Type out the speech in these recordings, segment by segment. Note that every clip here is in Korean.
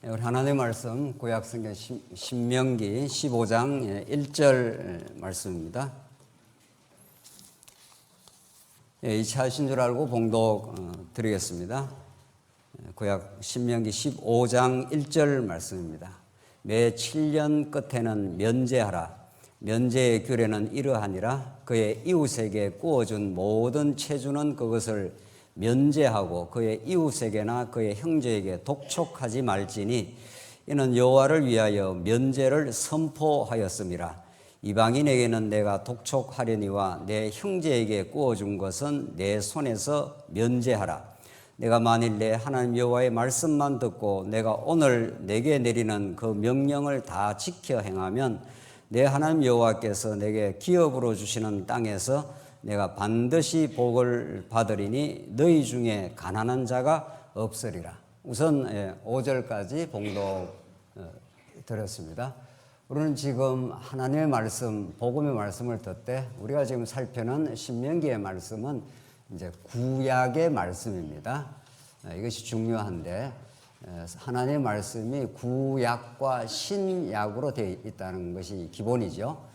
우리 하나님의 말씀 구약성경 신명기 15장 1절 말씀입니다. 이치 하신 줄 알고 봉독 드리겠습니다. 구약 신명기 15장 1절 말씀입니다. 매 7년 끝에는 면제하라. 면제의 규례는 이러하니라. 그의 이웃에게 구워준 모든 체주는 그것을 면제하고 그의 이웃에게나 그의 형제에게 독촉하지 말지니 이는 여호와를 위하여 면제를 선포하였음이라. 이방인에게는 내가 독촉하려니와 내 형제에게 구워준 것은 내 손에서 면제하라. 내가 만일 내 하나님 여호와의 말씀만 듣고 내가 오늘 내게 내리는 그 명령을 다 지켜 행하면 내 하나님 여호와께서 내게 기업으로 주시는 땅에서 내가 반드시 복을 받으리니 너희 중에 가난한 자가 없으리라. 우선 5절까지 봉독 드렸습니다. 우리는 지금 하나님의 말씀, 복음의 말씀을 듣되 우리가 지금 살펴는 신명기의 말씀은 이제 구약의 말씀입니다. 이것이 중요한데 하나님의 말씀이 구약과 신약으로 되어 있다는 것이 기본이죠.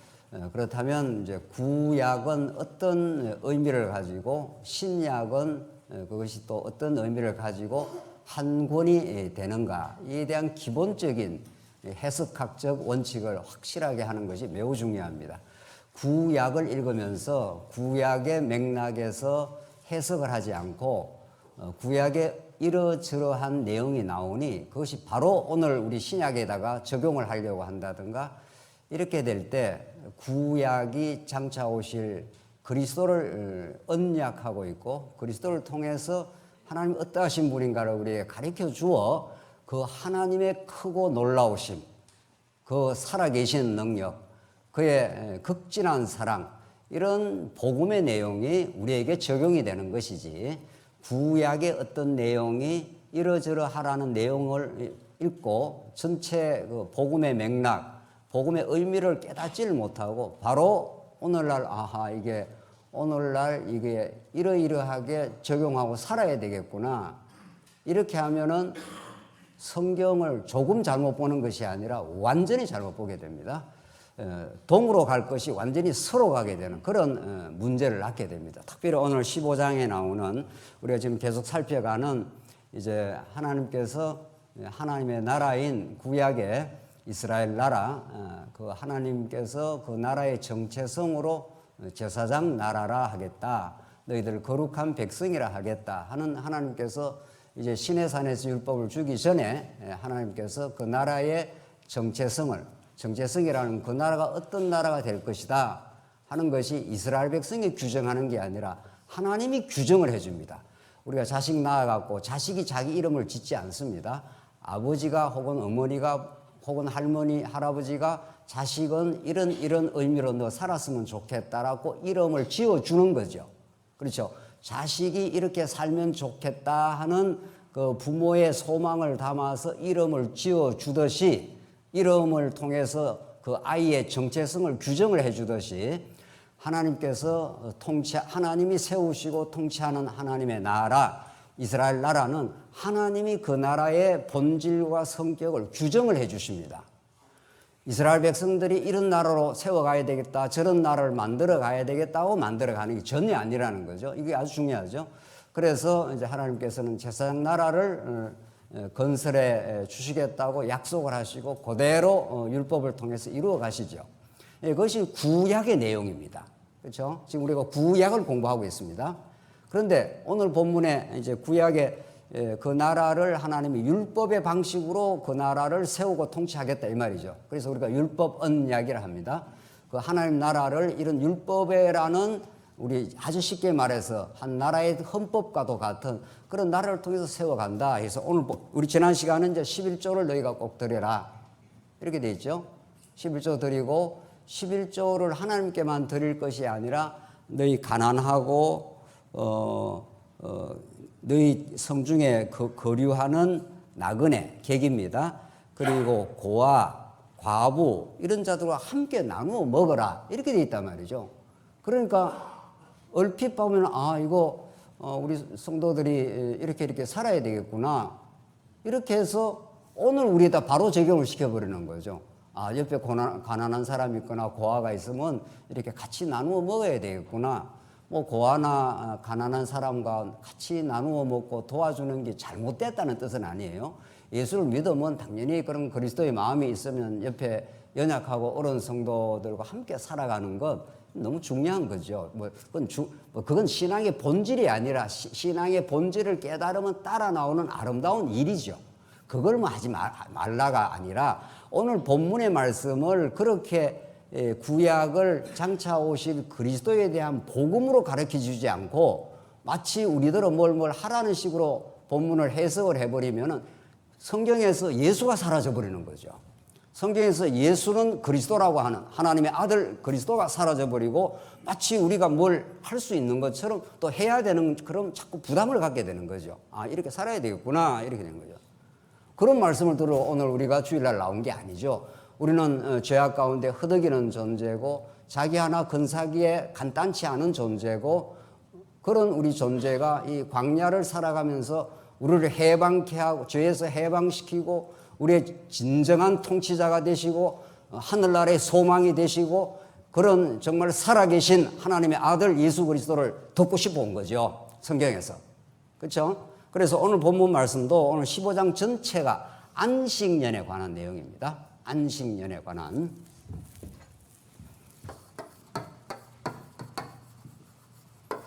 그렇다면 이제 구약은 어떤 의미를 가지고 신약은 그것이 또 어떤 의미를 가지고 한 권이 되는가에 대한 기본적인 해석학적 원칙을 확실하게 하는 것이 매우 중요합니다. 구약을 읽으면서 구약의 맥락에서 해석을 하지 않고 구약에 이러저러한 내용이 나오니 그것이 바로 오늘 우리 신약에다가 적용을 하려고 한다든가 이렇게 될 때 구약이 장차 오실 그리스도를 언약하고 있고 그리스도를 통해서 하나님 어떠하신 분인가를 우리에게 가르쳐 주어 그 하나님의 크고 놀라우심, 그 살아계신 능력, 그의 극진한 사랑 이런 복음의 내용이 우리에게 적용이 되는 것이지 구약의 어떤 내용이 이러저러하라는 내용을 읽고 전체 그 복음의 맥락 복음의 의미를 깨닫지를 못하고 바로 오늘날 이게 오늘날 이게 이러이러하게 적용하고 살아야 되겠구나 이렇게 하면은 성경을 조금 잘못 보는 것이 아니라 완전히 잘못 보게 됩니다. 동으로 갈 것이 완전히 서로 가게 되는 그런 문제를 낳게 됩니다. 특별히 오늘 15장에 나오는 우리가 지금 계속 살펴가는 이제 하나님께서 하나님의 나라인 구약의 이스라엘 나라, 그 하나님께서 그 나라의 정체성으로 제사장 나라라 하겠다. 너희들 거룩한 백성이라 하겠다 하는 하나님께서 이제 시내산에서 율법을 주기 전에 하나님께서 그 나라의 정체성이라는 그 나라가 어떤 나라가 될 것이다 하는 것이 이스라엘 백성이 규정하는 게 아니라 하나님이 규정을 해줍니다. 우리가 자식 낳아갖고 자식이 자기 이름을 짓지 않습니다. 아버지가 혹은 어머니가 혹은 할머니, 할아버지가 자식은 이런 의미로 너 살았으면 좋겠다라고 이름을 지어주는 거죠. 그렇죠. 자식이 이렇게 살면 좋겠다 하는 그 부모의 소망을 담아서 이름을 지어주듯이 이름을 통해서 그 아이의 정체성을 규정을 해주듯이 하나님께서 하나님이 세우시고 통치하는 하나님의 나라, 이스라엘 나라는 하나님이 그 나라의 본질과 성격을 규정을 해 주십니다. 이스라엘 백성들이 이런 나라로 세워가야 되겠다, 저런 나라를 만들어 가야 되겠다고 만들어 가는 게 전혀 아니라는 거죠. 이게 아주 중요하죠. 그래서 이제 하나님께서는 제사장 나라를 건설해 주시겠다고 약속을 하시고 그대로 율법을 통해서 이루어 가시죠. 그것이 구약의 내용입니다. 그렇죠? 지금 우리가 구약을 공부하고 있습니다. 그런데 오늘 본문에 이제 구약의 그 나라를 하나님이 율법의 방식으로 그 나라를 세우고 통치하겠다 이 말이죠. 그래서 우리가 율법 언약이라 합니다. 그 하나님 나라를 이런 율법이라는 우리 아주 쉽게 말해서 한 나라의 헌법과도 같은 그런 나라를 통해서 세워간다 해서 오늘 우리 지난 시간은 이제 11조를 너희가 꼭 드려라 이렇게 돼 있죠. 11조 드리고 11조를 하나님께만 드릴 것이 아니라 너희 가난하고 너희 성중에 거류하는 나그네, 객입니다. 그리고 고아, 과부 이런 자들과 함께 나누어 먹어라 이렇게 돼 있단 말이죠. 그러니까 얼핏 보면 이거 우리 성도들이 이렇게 살아야 되겠구나 이렇게 해서 오늘 우리에다 바로 적용을 시켜버리는 거죠. 아, 옆에 가난한 사람이 있거나 고아가 있으면 이렇게 같이 나누어 먹어야 되겠구나. 뭐 고아나 가난한 사람과 같이 나누어 먹고 도와주는 게 잘못됐다는 뜻은 아니에요. 예수를 믿으면 당연히 그런 그리스도의 마음이 있으면 옆에 연약하고 어려운 성도들과 함께 살아가는 것 너무 중요한 거죠. 그건 신앙의 본질이 아니라 신앙의 본질을 깨달으면 따라 나오는 아름다운 일이죠. 그걸 뭐 하지 말라가 아니라 오늘 본문의 말씀을 그렇게 구약을 장차 오실 그리스도에 대한 복음으로 가르쳐 주지 않고 마치 우리들은 뭘 하라는 식으로 본문을 해석을 해버리면은 성경에서 예수가 사라져 버리는 거죠. 성경에서 예수는 그리스도라고 하는 하나님의 아들 그리스도가 사라져 버리고 마치 우리가 뭘 할 수 있는 것처럼 또 해야 되는 그런 자꾸 부담을 갖게 되는 거죠. 아, 이렇게 살아야 되겠구나 이렇게 되는 거죠. 그런 말씀을 들어 오늘 우리가 주일날 나온 게 아니죠. 우리는 죄악 가운데 허덕이는 존재고 자기 하나 근사기에 간단치 않은 존재고 그런 우리 존재가 이 광야를 살아가면서 우리를 해방케 하고 죄에서 해방시키고 우리의 진정한 통치자가 되시고 하늘나라의 소망이 되시고 그런 정말 살아계신 하나님의 아들 예수 그리스도를 듣고 싶어 온 거죠. 성경에서. 그렇죠? 그래서 오늘 본문 말씀도 오늘 15장 전체가 안식년에 관한 내용입니다. 안식년에 관한.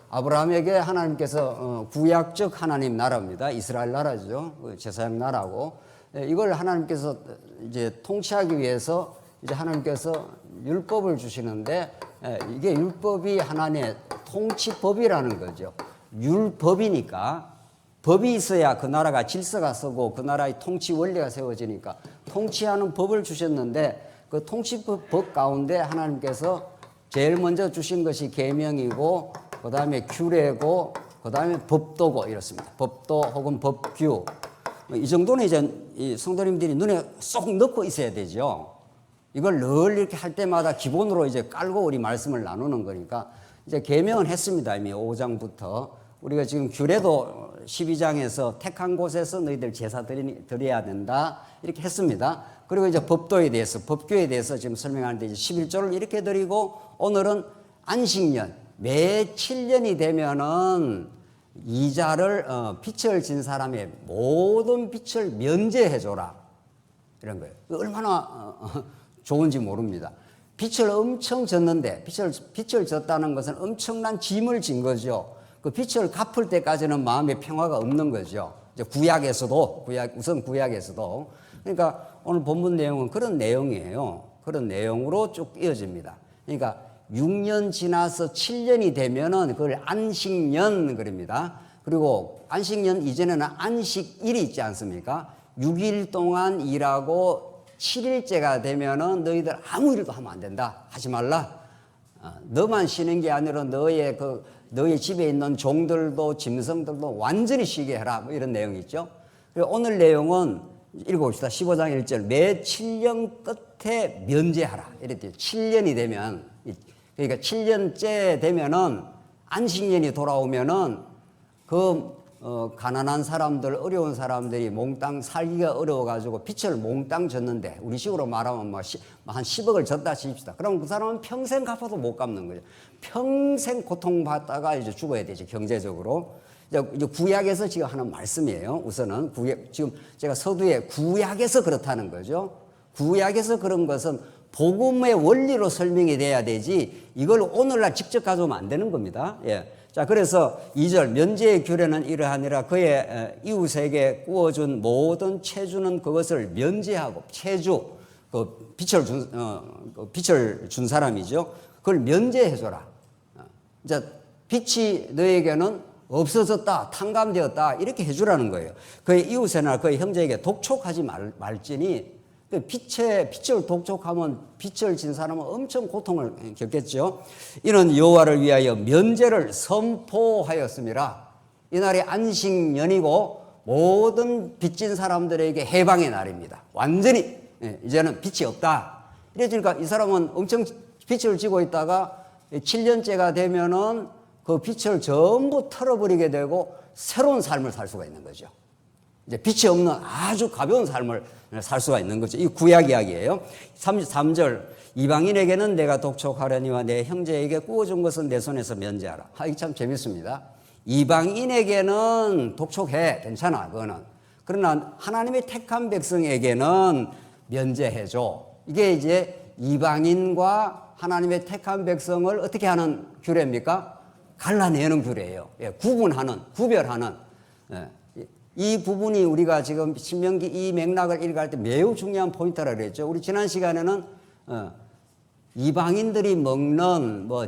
아브라함에게 하나님께서 구약적 하나님 나라입니다. 이스라엘 나라죠. 제사장 나라고. 이걸 하나님께서 이제 통치하기 위해서 이제 하나님께서 율법을 주시는데 이게 율법이 하나님의 통치법이라는 거죠. 율법이니까 법이 있어야 그 나라가 질서가 서고 그 나라의 통치 원리가 세워지니까 통치하는 법을 주셨는데 그 통치법 가운데 하나님께서 제일 먼저 주신 것이 계명이고 그 다음에 규례고 그 다음에 법도고 이렇습니다. 법도 혹은 법규. 이 정도는 이제 이 성도님들이 눈에 쏙 넣고 있어야 되죠. 이걸 늘 이렇게 할 때마다 기본으로 이제 깔고 우리 말씀을 나누는 거니까 이제 계명은 했습니다. 이미 5장부터. 우리가 지금 규례도 12장에서 택한 곳에서 너희들 제사 드려야 된다. 이렇게 했습니다. 그리고 이제 법도에 대해서, 법규에 대해서 지금 설명하는데 이제 11조를 이렇게 드리고 오늘은 안식년, 매 7년이 되면은 이자를, 빚을 진 사람의 모든 빚을 면제해줘라. 이런 거예요. 얼마나 좋은지 모릅니다. 빚을 엄청 졌는데, 빚을 졌다는 것은 엄청난 짐을 진 거죠. 그 빚을 갚을 때까지는 마음의 평화가 없는 거죠. 이제 우선 구약에서도. 그러니까 오늘 본문 내용은 그런 내용이에요. 그런 내용으로 쭉 이어집니다. 그러니까 6년 지나서 7년이 되면은 그걸 안식년 그럽니다. 그리고 안식년 이전에는 안식일이 있지 않습니까? 6일 동안 일하고 7일째가 되면은 너희들 아무 일도 하면 안 된다. 하지 말라. 너만 쉬는 게 아니라 너희 집에 있는 종들도 짐승들도 완전히 쉬게 해라. 뭐 이런 내용이 있죠. 그리고 오늘 내용은 읽어봅시다. 15장 1절. 매 7년 끝에 면제하라. 이랬대요. 7년이 되면, 그러니까 7년째 되면은 안식년이 돌아오면은 가난한 사람들, 어려운 사람들이 몽땅 살기가 어려워가지고 빚을 몽땅 졌는데, 우리 식으로 말하면 한 10억을 졌다 칩시다. 그럼 그 사람은 평생 갚아도 못 갚는 거죠. 평생 고통받다가 이제 죽어야 되지, 경제적으로. 이제 구약에서 지금 하는 말씀이에요. 우선은 지금 제가 서두에 구약에서 그렇다는 거죠. 구약에서 그런 것은 복음의 원리로 설명이 돼야 되지, 이걸 오늘날 직접 가져오면 안 되는 겁니다. 예. 자, 그래서 2절, 면제의 규례는 이러하니라. 그의 이웃에게 구워준 모든 채주는 그것을 면제하고, 채주, 빚을 준 사람이죠. 그걸 면제해줘라. 이제 빚이 너에게는 없어졌다, 탕감되었다, 이렇게 해주라는 거예요. 그의 이웃에나 그의 형제에게 독촉하지 말지니, 빚을 독촉하면 빚을 진 사람은 엄청 고통을 겪겠죠. 이는 여호와를 위하여 면제를 선포하였습니다. 이날이 안식년이고 모든 빚진 사람들에게 해방의 날입니다. 완전히 이제는 빚이 없다. 이래지니까 이 사람은 엄청 빚을 지고 있다가 7년째가 되면은 그 빚을 전부 털어버리게 되고 새로운 삶을 살 수가 있는 거죠. 이제 빛이 없는 아주 가벼운 삶을 살 수가 있는 거죠. 이 구약 이야기예요. 33절 이방인에게는 내가 독촉하려니와 내 형제에게 구워준 것은 내 손에서 면제하라. 이게 참 재밌습니다. 이방인에게는 독촉해. 괜찮아. 그거는. 그러나 하나님의 택한 백성에게는 면제해줘. 이게 이제 이방인과 하나님의 택한 백성을 어떻게 하는 규례입니까? 갈라내는 규례예요. 예, 구분하는, 구별하는. 예. 이 부분이 우리가 지금 신명기 이 맥락을 읽을 때 매우 중요한 포인트라고 그랬죠. 우리 지난 시간에는 이방인들이 먹는 뭐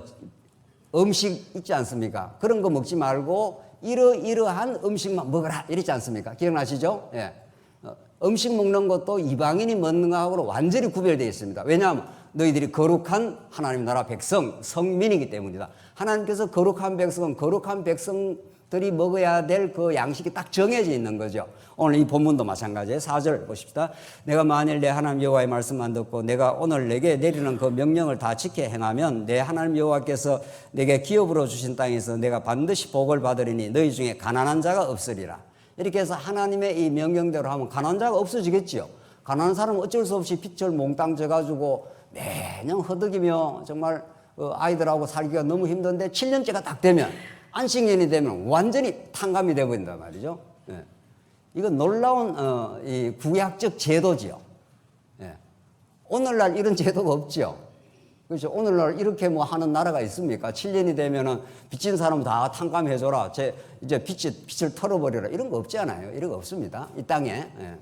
음식 있지 않습니까? 그런 거 먹지 말고 이러이러한 음식만 먹어라 이랬지 않습니까? 기억나시죠? 예. 음식 먹는 것도 이방인이 먹는 거하고 완전히 구별되어 있습니다. 왜냐하면 너희들이 거룩한 하나님 나라 백성, 성민이기 때문이다. 하나님께서 거룩한 백성은 거룩한 백성들이 먹어야 될 그 양식이 딱 정해져 있는 거죠. 오늘 이 본문도 마찬가지예요. 4절 보십시다. 내가 만일 내 하나님 여호와의 말씀만 듣고 내가 오늘 내게 내리는 그 명령을 다 지켜 행하면 내 하나님 여호와께서 내게 기업으로 주신 땅에서 내가 반드시 복을 받으리니 너희 중에 가난한 자가 없으리라. 이렇게 해서 하나님의 이 명령대로 하면 가난한 자가 없어지겠지요. 가난한 사람은 어쩔 수 없이 빚을 몽땅 져가지고 매년 허덕이며 정말 아이들하고 살기가 너무 힘든데 7년째가 딱 되면 안식년이 되면 완전히 탕감이 되어버린단 말이죠. 예. 이건 놀라운 이 구약적 제도지요. 예. 오늘날 이런 제도가 없죠. 그렇죠. 오늘날 이렇게 뭐 하는 나라가 있습니까? 7년이 되면은 빚진 사람 다 탕감해줘라. 이제 빚을 털어버려라. 이런 거 없잖아요. 이런 거 없습니다. 이 땅에. 예.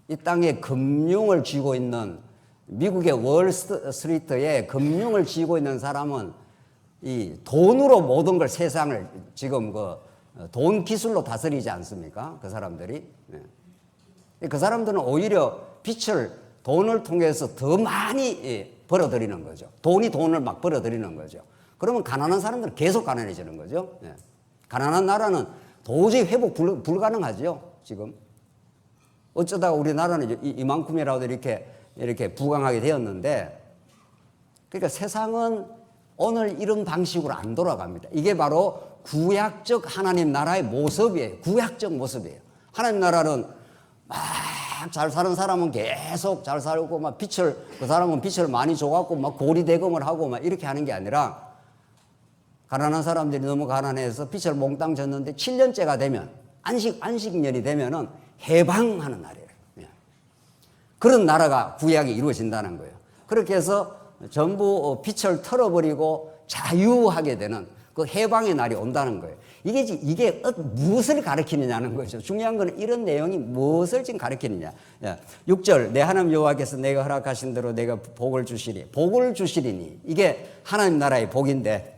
이 땅에 금융을 쥐고 있는 미국의 월스트리트에 금융을 쥐고 있는 사람은 이 돈으로 모든 걸 세상을 지금 돈 기술로 다스리지 않습니까? 그 사람들이. 예. 그 사람들은 오히려 돈을 통해서 더 많이 벌어들이는 거죠. 돈이 돈을 막 벌어들이는 거죠. 그러면 가난한 사람들은 계속 가난해지는 거죠. 예. 가난한 나라는 도저히 회복 불가능하죠. 지금. 어쩌다가 우리나라는 이만큼이라도 이렇게 부강하게 되었는데, 그러니까 세상은 오늘 이런 방식으로 안 돌아갑니다. 이게 바로 구약적 하나님 나라의 모습이에요. 구약적 모습이에요. 하나님 나라는 막 잘 사는 사람은 계속 잘 살고 막 그 사람은 빚을 많이 줘갖고 막 고리대금을 하고 막 이렇게 하는 게 아니라, 가난한 사람들이 너무 가난해서 빚을 몽땅 졌는데 7년째가 되면 안식년이 되면은 해방하는 날이에요. 그런 나라가 구약이 이루어진다는 거예요. 그렇게 해서 전부 빚을 털어버리고 자유하게 되는 그 해방의 날이 온다는 거예요. 이게 무엇을 가리키느냐는 거죠. 중요한 건 이런 내용이 무엇을 지금 가리키느냐. 6절 내 하나님 여호와께서 내가 허락하신 대로 내가 복을 주시리니 이게 하나님 나라의 복인데,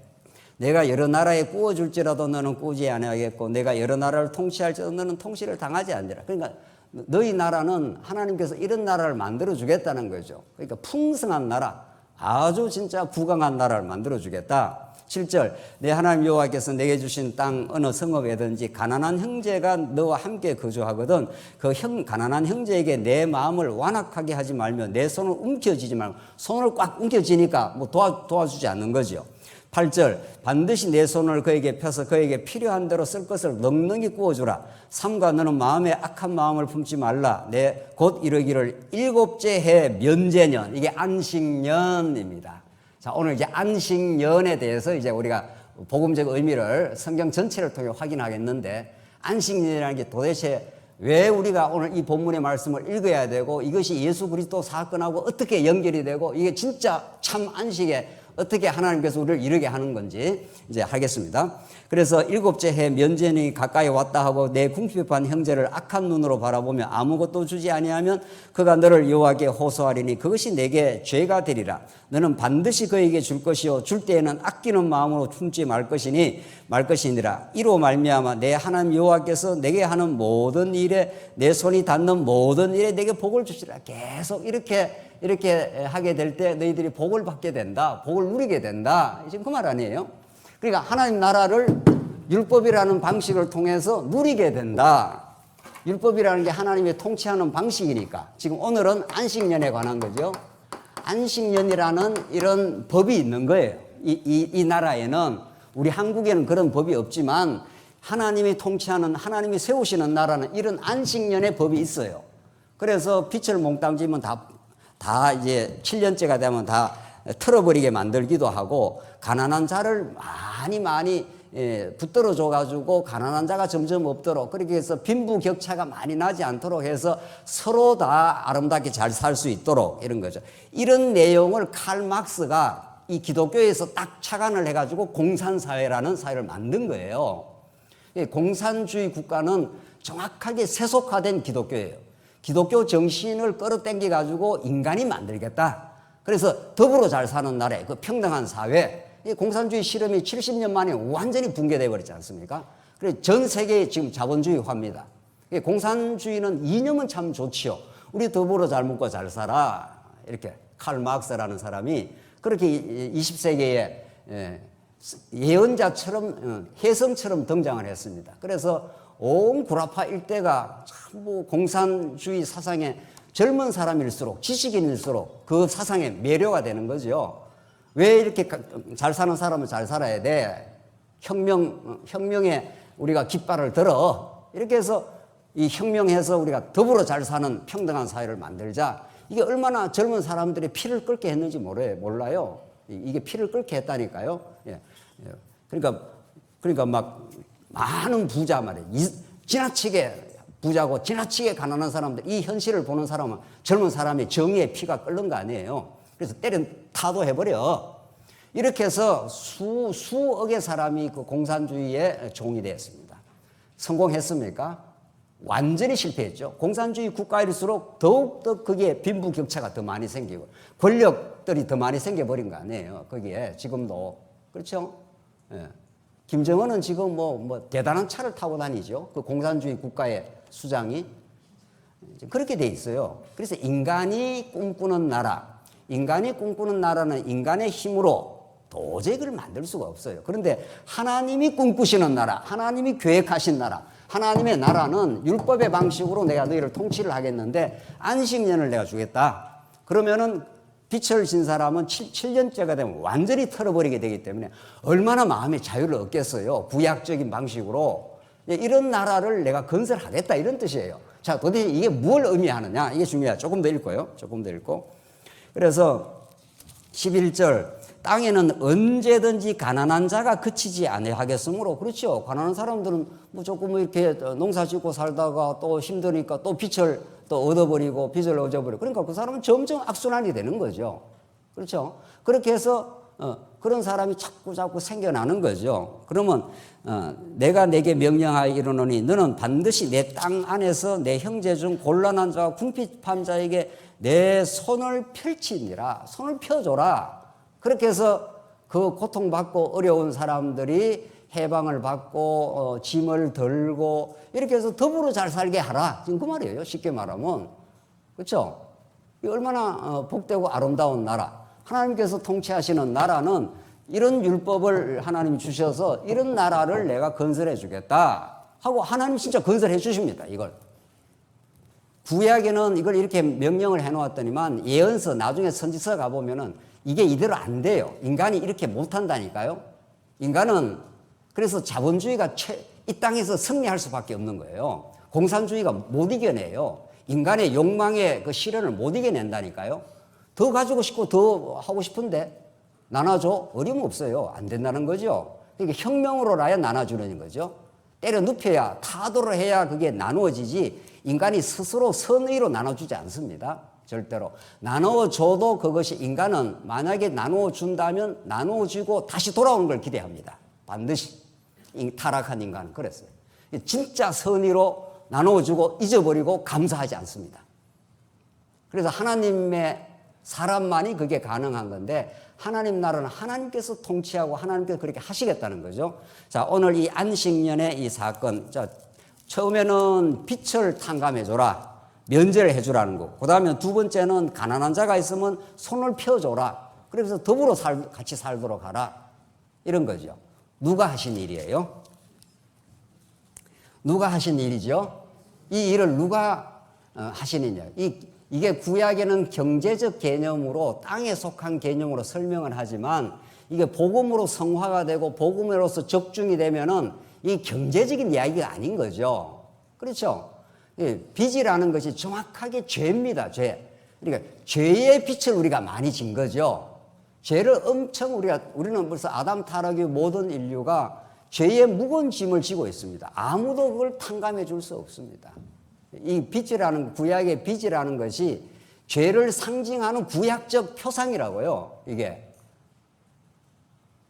내가 여러 나라에 구워줄지라도 너는 구우지 아니하겠고 내가 여러 나라를 통치할지라도 너는 통치를 당하지 않으리라. 그러니까 너희 나라는 하나님께서 이런 나라를 만들어 주겠다는 거죠. 그러니까 풍성한 나라, 아주 진짜 부강한 나라를 만들어 주겠다. 7절 내 하나님 여호와께서 내게 주신 땅 어느 성읍에든지 가난한 형제가 너와 함께 거주하거든 그 가난한 형제에게 내 마음을 완악하게 하지 말며 내 손을 움켜쥐지 말고, 손을 꽉 움켜쥐니까 뭐 도와주지 않는 거죠. 8절 반드시 내 손을 그에게 펴서 그에게 필요한 대로 쓸 것을 넉넉히 구워주라. 삼가 너는 마음에 악한 마음을 품지 말라. 내 곧 이르기를 7째 해 면제년, 이게 안식년입니다. 자, 오늘 이제 안식년에 대해서 이제 우리가 복음적 의미를 성경 전체를 통해 확인하겠는데, 안식년이라는 게 도대체 왜 우리가 오늘 이 본문의 말씀을 읽어야 되고, 이것이 예수 그리스도 사건하고 어떻게 연결이 되고, 이게 진짜 참 안식에 어떻게 하나님께서 우리를 이르게 하는 건지 이제 하겠습니다. 그래서 7째 해 면제년이 가까이 왔다 하고 내 궁핍한 형제를 악한 눈으로 바라보며 아무것도 주지 아니하면 그가 너를 여호와께 호소하리니 그것이 내게 죄가 되리라. 너는 반드시 그에게 줄 것이요 줄 때에는 아끼는 마음으로 품지 말 것이니라. 이로 말미암아 내 하나님 여호와께서 내게 하는 모든 일에 내 손이 닿는 모든 일에 내게 복을 주시리라. 계속 이렇게 하게 될 때 너희들이 복을 받게 된다. 복을 누리게 된다. 지금 그 말 아니에요? 그러니까 하나님 나라를 율법이라는 방식을 통해서 누리게 된다. 율법이라는 게 하나님의 통치하는 방식이니까. 지금 오늘은 안식년에 관한 거죠. 안식년이라는 이런 법이 있는 거예요. 이 나라에는, 우리 한국에는 그런 법이 없지만 하나님이 통치하는, 하나님이 세우시는 나라는 이런 안식년의 법이 있어요. 그래서 빛을 몽땅 지면 다 이제 7년째가 되면 다 털어버리게 만들기도 하고, 가난한 자를 많이 붙들어 줘가지고 가난한 자가 점점 없도록, 그렇게 해서 빈부격차가 많이 나지 않도록 해서 서로 다 아름답게 잘 살 수 있도록, 이런 거죠. 이런 내용을 칼 막스가 이 기독교에서 딱 착안을 해가지고 공산사회라는 사회를 만든 거예요. 공산주의 국가는 정확하게 세속화된 기독교예요. 기독교 정신을 끌어당겨 가지고 인간이 만들겠다. 그래서 더불어 잘 사는 나라, 그 평등한 사회. 공산주의 실험이 70년 만에 완전히 붕괴돼 버렸지 않습니까? 그래서 전 세계에 지금 자본주의화입니다. 공산주의는 이념은 참 좋지요. 우리 더불어 잘 먹고 잘 살아. 이렇게 칼 막스라는 사람이 그렇게 20세기에 예언자처럼, 혜성처럼 등장을 했습니다. 그래서 온 구라파 일대가 전부 공산주의 사상에 젊은 사람일수록, 지식인일수록 그 사상에 매료가 되는 거죠. 왜 이렇게 잘 사는 사람은 잘 살아야 돼? 혁명에 우리가 깃발을 들어. 이렇게 해서 이 혁명해서 우리가 더불어 잘 사는 평등한 사회를 만들자. 이게 얼마나 젊은 사람들이 피를 끓게 했는지 몰라요. 이게 피를 끓게 했다니까요. 예. 그러니까 막 많은 부자 말이에요. 지나치게 부자고 지나치게 가난한 사람들, 이 현실을 보는 사람은 젊은 사람의 정의의 피가 끓는 거 아니에요. 그래서 때려 타도해버려. 이렇게 해서 수억의 사람이 그 공산주의의 종이 되었습니다. 성공했습니까? 완전히 실패했죠. 공산주의 국가일수록 더욱더 거기에 빈부격차가 더 많이 생기고 권력들이 더 많이 생겨버린 거 아니에요. 거기에 지금도. 그렇죠? 예. 김정은은 지금 뭐 대단한 차를 타고 다니죠. 그 공산주의 국가의 수장이. 그렇게 돼 있어요. 그래서 인간이 꿈꾸는 나라는 인간의 힘으로 도저히 그걸 만들 수가 없어요. 그런데 하나님이 꿈꾸시는 나라, 하나님이 계획하신 나라, 하나님의 나라는 율법의 방식으로 내가 너희를 통치를 하겠는데 안식년을 내가 주겠다. 그러면은 빛을 진 사람은 7년째가 되면 완전히 털어버리게 되기 때문에 얼마나 마음의 자유를 얻겠어요. 구약적인 방식으로. 이런 나라를 내가 건설하겠다, 이런 뜻이에요. 자, 도대체 이게 뭘 의미하느냐? 이게 중요해요. 조금 더 읽고요. 조금 더 읽고. 그래서 11절, 땅에는 언제든지 가난한 자가 그치지 아니하겠으므로. 그렇죠. 가난한 사람들은 뭐 조금 이렇게 농사 짓고 살다가 또 힘드니까 또 빛을 또 얻어버리고 빚을 얻어버리고, 그러니까 그 사람은 점점 악순환이 되는 거죠. 그렇죠. 그렇게 해서 그런 사람이 자꾸 생겨나는 거죠. 그러면 내가 내게 명령하여 이르노니 너는 반드시 내 땅 안에서 내 형제 중 곤란한 자와 궁핍한 자에게 내 손을 펼치니라. 손을 펴줘라. 그렇게 해서 그 고통받고 어려운 사람들이 해방을 받고 짐을 덜고 이렇게 해서 더불어 잘 살게 하라. 지금 그 말이에요. 쉽게 말하면. 그렇죠? 이 얼마나 복되고 아름다운 나라. 하나님께서 통치하시는 나라는 이런 율법을 하나님이 주셔서 이런 나라를 내가 건설해 주겠다 하고 하나님 진짜 건설해 주십니다. 이걸. 구약에는 이걸 이렇게 명령을 해 놓았더니만 예언서, 나중에 선지서 가보면은 이게 이대로 안 돼요. 인간이 이렇게 못한다니까요. 인간은 그래서 자본주의가 이 땅에서 승리할 수밖에 없는 거예요. 공산주의가 못 이겨내요. 인간의 욕망의 그 실현을 못 이겨낸다니까요. 더 가지고 싶고 더 하고 싶은데 나눠줘? 어림없어요. 안 된다는 거죠. 그러니까 혁명으로라야 나눠주는 거죠. 때려 눕혀야, 타도를 해야 그게 나누어지지 인간이 스스로 선의로 나눠주지 않습니다. 절대로. 나누어줘도 그것이 인간은 만약에 나누어준다면 나누어지고 다시 돌아오는 걸 기대합니다. 반드시. 타락한 인간은 그랬어요. 진짜 선의로 나누어주고 잊어버리고 감사하지 않습니다. 그래서 하나님의 사람만이 그게 가능한 건데 하나님 나라는 하나님께서 통치하고 하나님께서 그렇게 하시겠다는 거죠. 자, 오늘 이 안식년의 이 사건. 자, 처음에는 빛을 탕감해줘라. 면제를 해주라는 거. 그 다음에 두 번째는 가난한 자가 있으면 손을 펴줘라. 그래서 더불어 같이 살도록 하라. 이런 거죠. 누가 하신 일이에요? 누가 하신 일이죠? 이 일을 누가 하시느냐. 이게 구약에는 경제적 개념으로 땅에 속한 개념으로 설명을 하지만 이게 복음으로 성화가 되고 복음으로서 적중이 되면은 이 경제적인 이야기가 아닌 거죠. 그렇죠? 빚이라는 것이 정확하게 죄입니다. 죄. 그러니까 죄의 빚을 우리가 많이 진 거죠. 죄를 엄청 우리는 벌써 아담 타락 이후 모든 인류가 죄의 무거운 짐을 지고 있습니다. 아무도 그걸 탕감해 줄 수 없습니다. 이 빚이라는, 구약의 빚이라는 것이 죄를 상징하는 구약적 표상이라고요, 이게.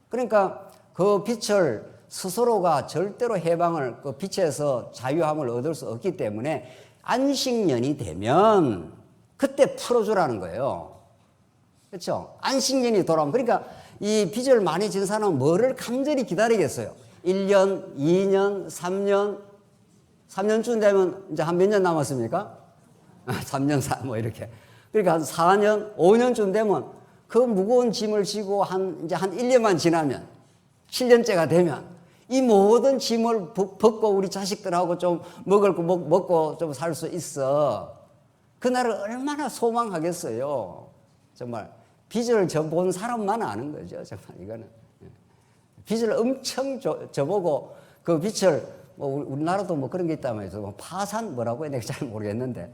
그러니까 그 빚을 스스로가 절대로 해방을, 그 빚에서 자유함을 얻을 수 없기 때문에 안식년이 되면 그때 풀어주라는 거예요. 그렇죠? 안식년이 돌아오면. 그러니까 이 빚을 많이 진 사람은 뭐를 간절히 기다리겠어요? 1년, 2년, 3년, 3년쯤 되면 이제 한 몇 년 남았습니까? 3년, 4, 뭐 이렇게. 그러니까 한 4년, 5년쯤 되면 그 무거운 짐을 지고 이제 한 1년만 지나면 7년째가 되면 이 모든 짐을 벗고 우리 자식들하고 좀 먹을 거 먹고 좀 살 수 있어. 그날을 얼마나 소망하겠어요. 정말 빚을 져본 사람만 아는 거죠. 정말 이거는. 빚을 엄청 져보고 그 빚을 뭐 우리나라도 뭐 그런 게 있다면서 뭐 파산 뭐라고 해야 될지 잘 모르겠는데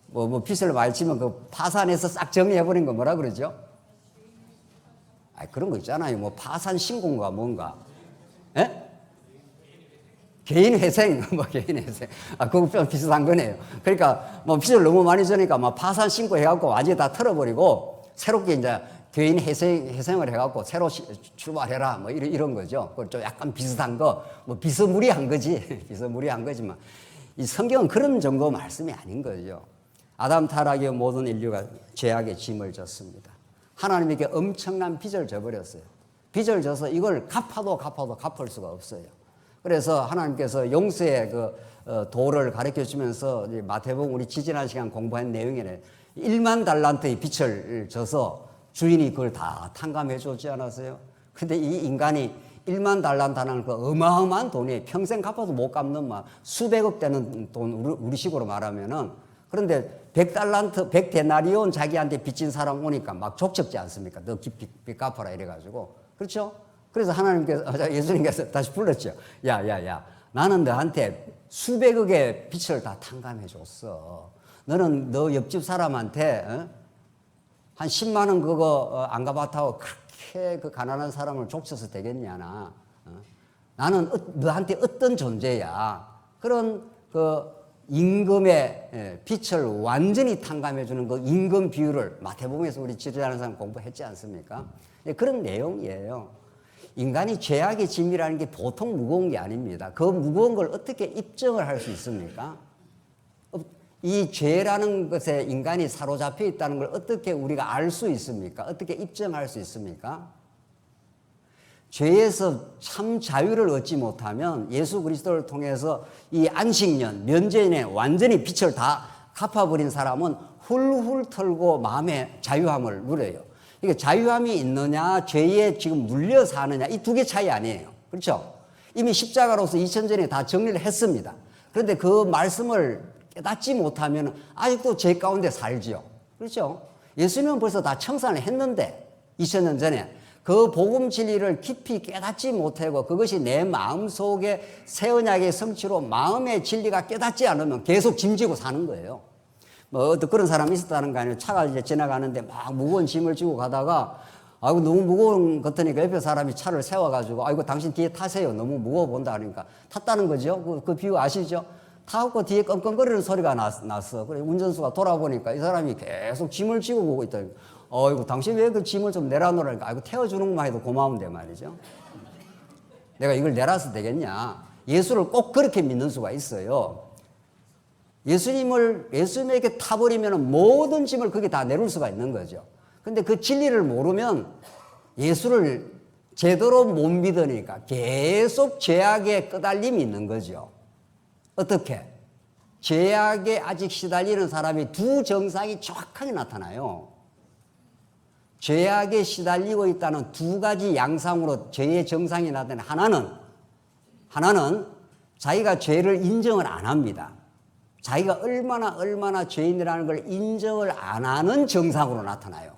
뭐 빚을 많이 지면 그 파산해서 싹 정리해버린 거 뭐라 그러죠? 그런 거 있잖아요. 뭐 파산 신고인가 뭔가. 예? 개인 회생, 뭐 개인 회생. 그거 좀 비슷한 거네요. 그러니까 뭐 빚을 너무 많이 져니까 막 파산 신고 해갖고 완전히 다 털어버리고 새롭게 이제 개인 회생을 해갖고 새로 출발해라. 뭐 이런 거죠. 그걸 좀 약간 비슷한 거, 뭐 비스무리한 거지. 비스무리한 거지만. 이 성경은 그런 정도 말씀이 아닌 거죠. 아담 타락의 모든 인류가 죄악의 짐을 졌습니다. 하나님에게 엄청난 빚을 져버렸어요. 빚을 져서 이걸 갚아도 갚을 수가 없어요. 그래서 하나님께서 용서의 도를 가르쳐 주면서 마태복음 우리 지지난 시간 공부한 내용이네. 1만 달란트의 빚을 져서 주인이 그걸 다 탕감해 주지 않았어요? 근데 이 인간이 1만 달란트라는 그 어마어마한 돈이 평생 갚아도 못 갚는 막 수백억 되는 돈, 우리식으로 말하면은. 그런데 100달란트, 100데나리온 자기한테 빚진 사람 오니까 막 족적지 않습니까? 너 빚 갚아라 이래가지고. 그렇죠? 그래서 예수님께서 다시 불렀죠. 야. 나는 너한테 수백억의 빚을 다 탕감해 줬어. 너는 너 옆집 사람한테, 한 10만 원 그거 안 갚았다고 그렇게 그 가난한 사람을 족쳐서 되겠냐, 나. 나는 너한테 어떤 존재야. 그런 그 임금의 빚을 완전히 탕감해 주는 그 임금 비율을 마태복음에서 우리 지도자는 사람 공부했지 않습니까? 그런 내용이에요. 인간이 죄악의 짐이라는 게 보통 무거운 게 아닙니다. 그 무거운 걸 어떻게 입증을 할 수 있습니까? 이 죄라는 것에 인간이 사로잡혀 있다는 걸 어떻게 우리가 알 수 있습니까? 어떻게 입증할 수 있습니까? 죄에서 참 자유를 얻지 못하면 예수 그리스도를 통해서 이 안식년, 면죄인에 완전히 빚을 다 갚아버린 사람은 훌훌 털고 마음의 자유함을 누려요. 그러니까 자유함이 있느냐, 죄에 지금 물려 사느냐, 이 두 개 차이 아니에요. 그렇죠? 이미 십자가로서 2000년 전에 다 정리를 했습니다. 그런데 그 말씀을 깨닫지 못하면 아직도 죄 가운데 살지요. 그렇죠? 예수님은 벌써 다 청산을 했는데 2000년 전에 그 복음 진리를 깊이 깨닫지 못하고 그것이 내 마음속에 새 언약의 성취로 마음의 진리가 깨닫지 않으면 계속 짐지고 사는 거예요. 뭐 어떤 그런 사람이 있었다는 거 아니에요. 차가 이제 지나가는데 막 무거운 짐을 지고 가다가 아이고 너무 무거운 것 같으니까 옆에 사람이 차를 세워가지고 아이고 당신 뒤에 타세요. 너무 무거워 본다 하니까 탔다는 거죠. 그 비유 아시죠? 타고 뒤에 끙끙거리는 소리가 났어. 그래 운전수가 돌아보니까 이 사람이 계속 짐을 지고 오고 있다. 어이구 당신 왜 그 짐을 좀 내려놓으라니까. 아이고 태워주는 것만 해도 고마운데 말이죠. 내가 이걸 내려서 되겠냐. 예수를 꼭 그렇게 믿는 수가 있어요. 예수님에게 타버리면 모든 짐을 그게 다 내릴 수가 있는 거죠. 근데 그 진리를 모르면 예수를 제대로 못 믿으니까 계속 죄악에 끄달림이 있는 거죠. 어떻게? 죄악에 아직 시달리는 사람이 두 정상이 정확하게 나타나요. 죄악에 시달리고 있다는 두 가지 양상으로 죄의 정상이 나타나는 하나는 자기가 죄를 인정을 안 합니다. 자기가 얼마나 죄인이라는 걸 인정을 안 하는 정상으로 나타나요.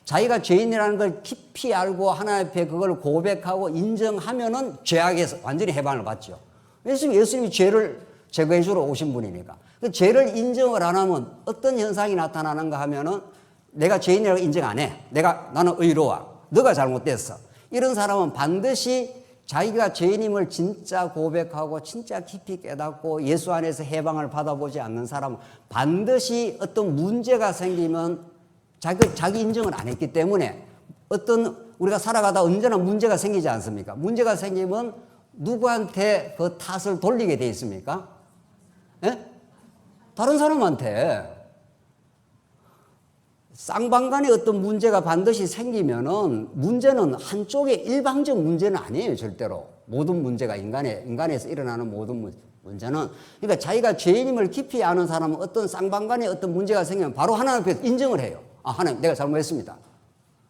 자기가 죄인이라는 걸 깊이 알고 하나님 앞에 그걸 고백하고 인정하면은 죄악에서 완전히 해방을 받죠. 예수님이 죄를 제거해 주러 오신 분이니까. 그 죄를 인정을 안 하면 어떤 현상이 나타나는가 하면은 내가 죄인이라고 인정 안 해. 나는 의로워. 너가 잘못됐어. 이런 사람은 반드시 자기가 죄인임을 진짜 고백하고 진짜 깊이 깨닫고 예수 안에서 해방을 받아보지 않는 사람은 반드시 어떤 문제가 생기면 자기 인정을 안 했기 때문에 우리가 살아가다 언제나 문제가 생기지 않습니까? 문제가 생기면 누구한테 그 탓을 돌리게 돼 있습니까? 예? 다른 사람한테. 쌍방간에 어떤 문제가 반드시 생기면은 문제는 한쪽의 일방적 문제는 아니에요, 절대로. 모든 문제가 인간에서 일어나는 모든 문제는. 그러니까 자기가 죄인임을 깊이 아는 사람은 어떤 쌍방간에 어떤 문제가 생기면 바로 하나님 앞에서 인정을 해요. 아, 하나님, 내가 잘못했습니다.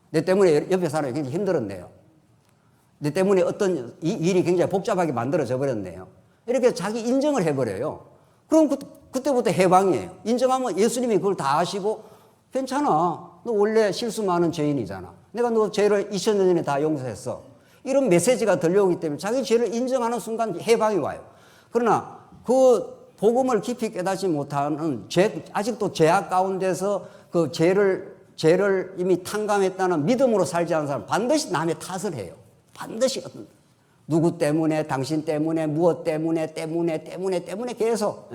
내 때문에 옆에 사람이 굉장히 힘들었네요. 내 때문에 어떤 일이 굉장히 복잡하게 만들어져 버렸네요. 이렇게 자기 인정을 해버려요. 그럼 그때부터 해방이에요. 인정하면 예수님이 그걸 다 아시고 괜찮아. 너 원래 실수 많은 죄인이잖아. 내가 너 죄를 2000년 전에 다 용서했어. 이런 메시지가 들려오기 때문에 자기 죄를 인정하는 순간 해방이 와요. 그러나 그 복음을 깊이 깨닫지 못하는 아직도 죄악 가운데서 그 죄를 이미 탕감했다는 믿음으로 살지 않는 사람은 반드시 남의 탓을 해요. 반드시 누구 때문에, 당신 때문에, 무엇 때문에 계속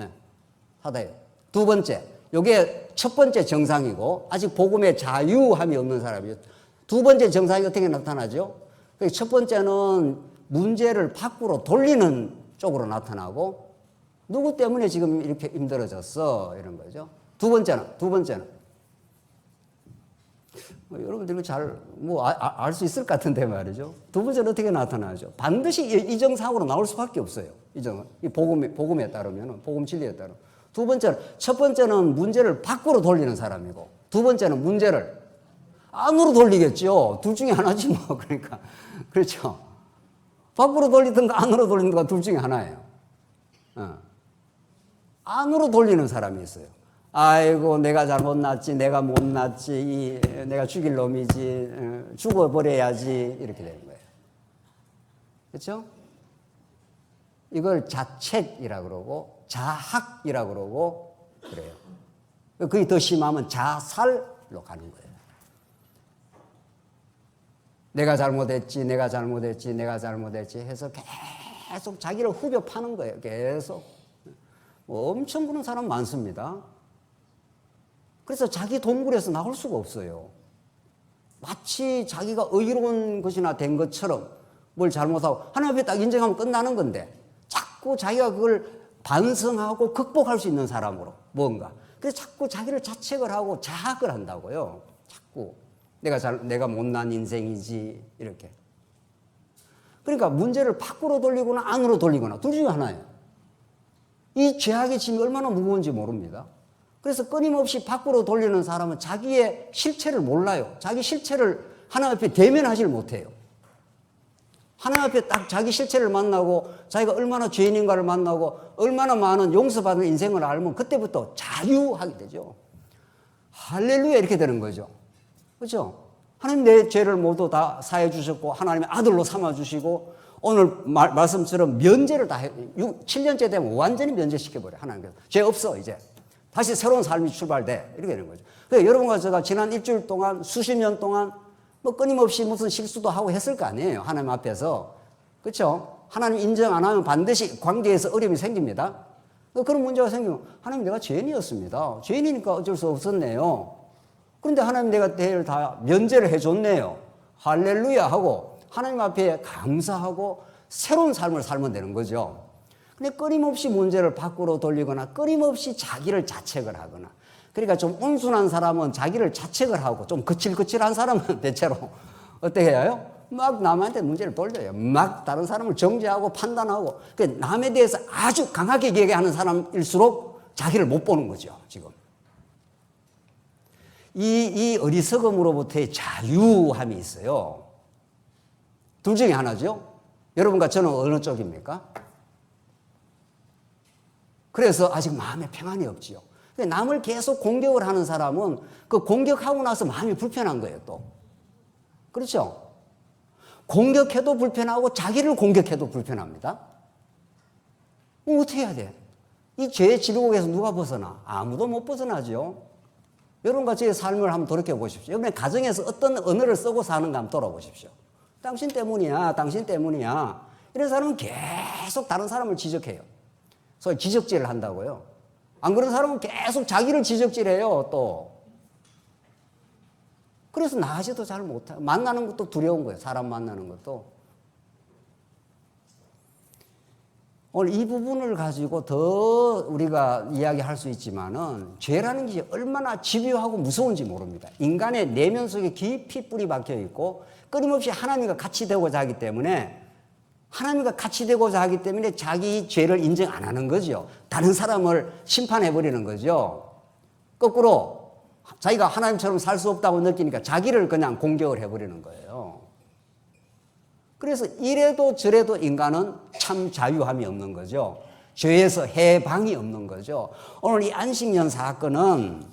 하다요. 두 번째, 이게 첫 번째 정상이고 아직 복음의 자유함이 없는 사람이죠. 두 번째 정상이 어떻게 나타나죠? 첫 번째는 문제를 밖으로 돌리는 쪽으로 나타나고 누구 때문에 지금 이렇게 힘들어졌어 이런 거죠. 두 번째는 여러분들 잘 알 수 있을 것 같은데 말이죠. 두 번째는 어떻게 나타나죠? 반드시 이 정상으로 나올 수밖에 없어요. 이 복음에 따르면, 복음 진리에 따르면. 첫 번째는 문제를 밖으로 돌리는 사람이고, 두 번째는 문제를 안으로 돌리겠죠. 둘 중에 하나지 뭐. 그러니까. 그렇죠. 밖으로 돌리든가 안으로 돌리든가 둘 중에 하나예요. 안으로 돌리는 사람이 있어요. 아이고, 내가 잘못났지, 내가 못났지, 내가 죽일 놈이지, 죽어버려야지, 이렇게 되는 거예요. 그렇죠? 이걸 자책이라고 그러고, 자학이라고 그러고, 그래요. 그게 더 심하면 자살로 가는 거예요. 내가 잘못했지 해서 계속 자기를 후벼 파는 거예요. 계속. 엄청 그런 사람 많습니다. 그래서 자기 동굴에서 나올 수가 없어요. 마치 자기가 의로운 것이나 된 것처럼 뭘 잘못하고 하나님 앞에 딱 인정하면 끝나는 건데 자꾸 자기가 그걸 반성하고 극복할 수 있는 사람으로 뭔가. 그래서 자꾸 자기를 자책을 하고 자학을 한다고요. 자꾸 내가 못난 인생이지 이렇게. 그러니까 문제를 밖으로 돌리거나 안으로 돌리거나 둘 중에 하나예요. 이 죄악의 짐이 얼마나 무거운지 모릅니다. 그래서 끊임없이 밖으로 돌리는 사람은 자기의 실체를 몰라요. 자기 실체를 하나님 앞에 대면하지 못해요. 하나님 앞에 딱 자기 실체를 만나고 자기가 얼마나 죄인인가를 만나고 얼마나 많은 용서받은 인생을 알면 그때부터 자유하게 되죠. 할렐루야 이렇게 되는 거죠. 그렇죠? 하나님 내 죄를 모두 다 사해 주셨고 하나님의 아들로 삼아 주시고 오늘 말씀처럼 면제를 다 해. 7년째 되면 완전히 면제시켜버려요. 하나님께서. 죄 없어 이제. 다시 새로운 삶이 출발돼. 이렇게 되는 거죠. 그래서 여러분과 제가 지난 일주일 동안 수십 년 동안 뭐 끊임없이 무슨 실수도 하고 했을 거 아니에요. 하나님 앞에서. 그렇죠? 하나님 인정 안 하면 반드시 관계에서 어려움이 생깁니다. 그런 문제가 생기면 하나님 내가 죄인이었습니다. 죄인이니까 어쩔 수 없었네요. 그런데 하나님 내가 대를 다 면제를 해줬네요. 할렐루야 하고 하나님 앞에 감사하고 새로운 삶을 살면 되는 거죠. 근데 끊임없이 문제를 밖으로 돌리거나 끊임없이 자기를 자책을 하거나 그러니까 좀 온순한 사람은 자기를 자책을 하고 좀 거칠거칠한 사람은 대체로 어떻게 해요? 막 남한테 문제를 돌려요. 막 다른 사람을 정죄하고 판단하고 남에 대해서 아주 강하게 얘기하는 사람일수록 자기를 못 보는 거죠. 지금. 이 어리석음으로부터의 자유함이 있어요. 둘 중에 하나죠. 여러분과 저는 어느 쪽입니까? 그래서 아직 마음에 평안이 없지요. 남을 계속 공격을 하는 사람은 그 공격하고 나서 마음이 불편한 거예요, 또. 그렇죠? 공격해도 불편하고 자기를 공격해도 불편합니다. 어떻게 해야 돼? 이 죄의 지루곡에서 누가 벗어나? 아무도 못 벗어나죠. 여러분과 저의 삶을 한번 돌이켜 보십시오. 여러분의 가정에서 어떤 언어를 쓰고 사는가 한번 돌아보십시오. 당신 때문이야, 당신 때문이야. 이런 사람은 계속 다른 사람을 지적해요. 소위 지적질을 한다고요. 안 그런 사람은 계속 자기를 지적질해요, 또. 그래서 나아지도 잘 못해요. 만나는 것도 두려운 거예요. 사람 만나는 것도. 오늘 이 부분을 가지고 더 우리가 이야기할 수 있지만은 죄라는 게 얼마나 집요하고 무서운지 모릅니다. 인간의 내면 속에 깊이 뿌리 박혀 있고 끊임없이 하나님과 같이 되고자 하기 때문에 자기 죄를 인정 안 하는 거죠. 다른 사람을 심판해 버리는 거죠. 거꾸로 자기가 하나님처럼 살 수 없다고 느끼니까 자기를 그냥 공격을 해 버리는 거예요. 그래서 이래도 저래도 인간은 참 자유함이 없는 거죠. 죄에서 해방이 없는 거죠. 오늘 이 안식년 사건은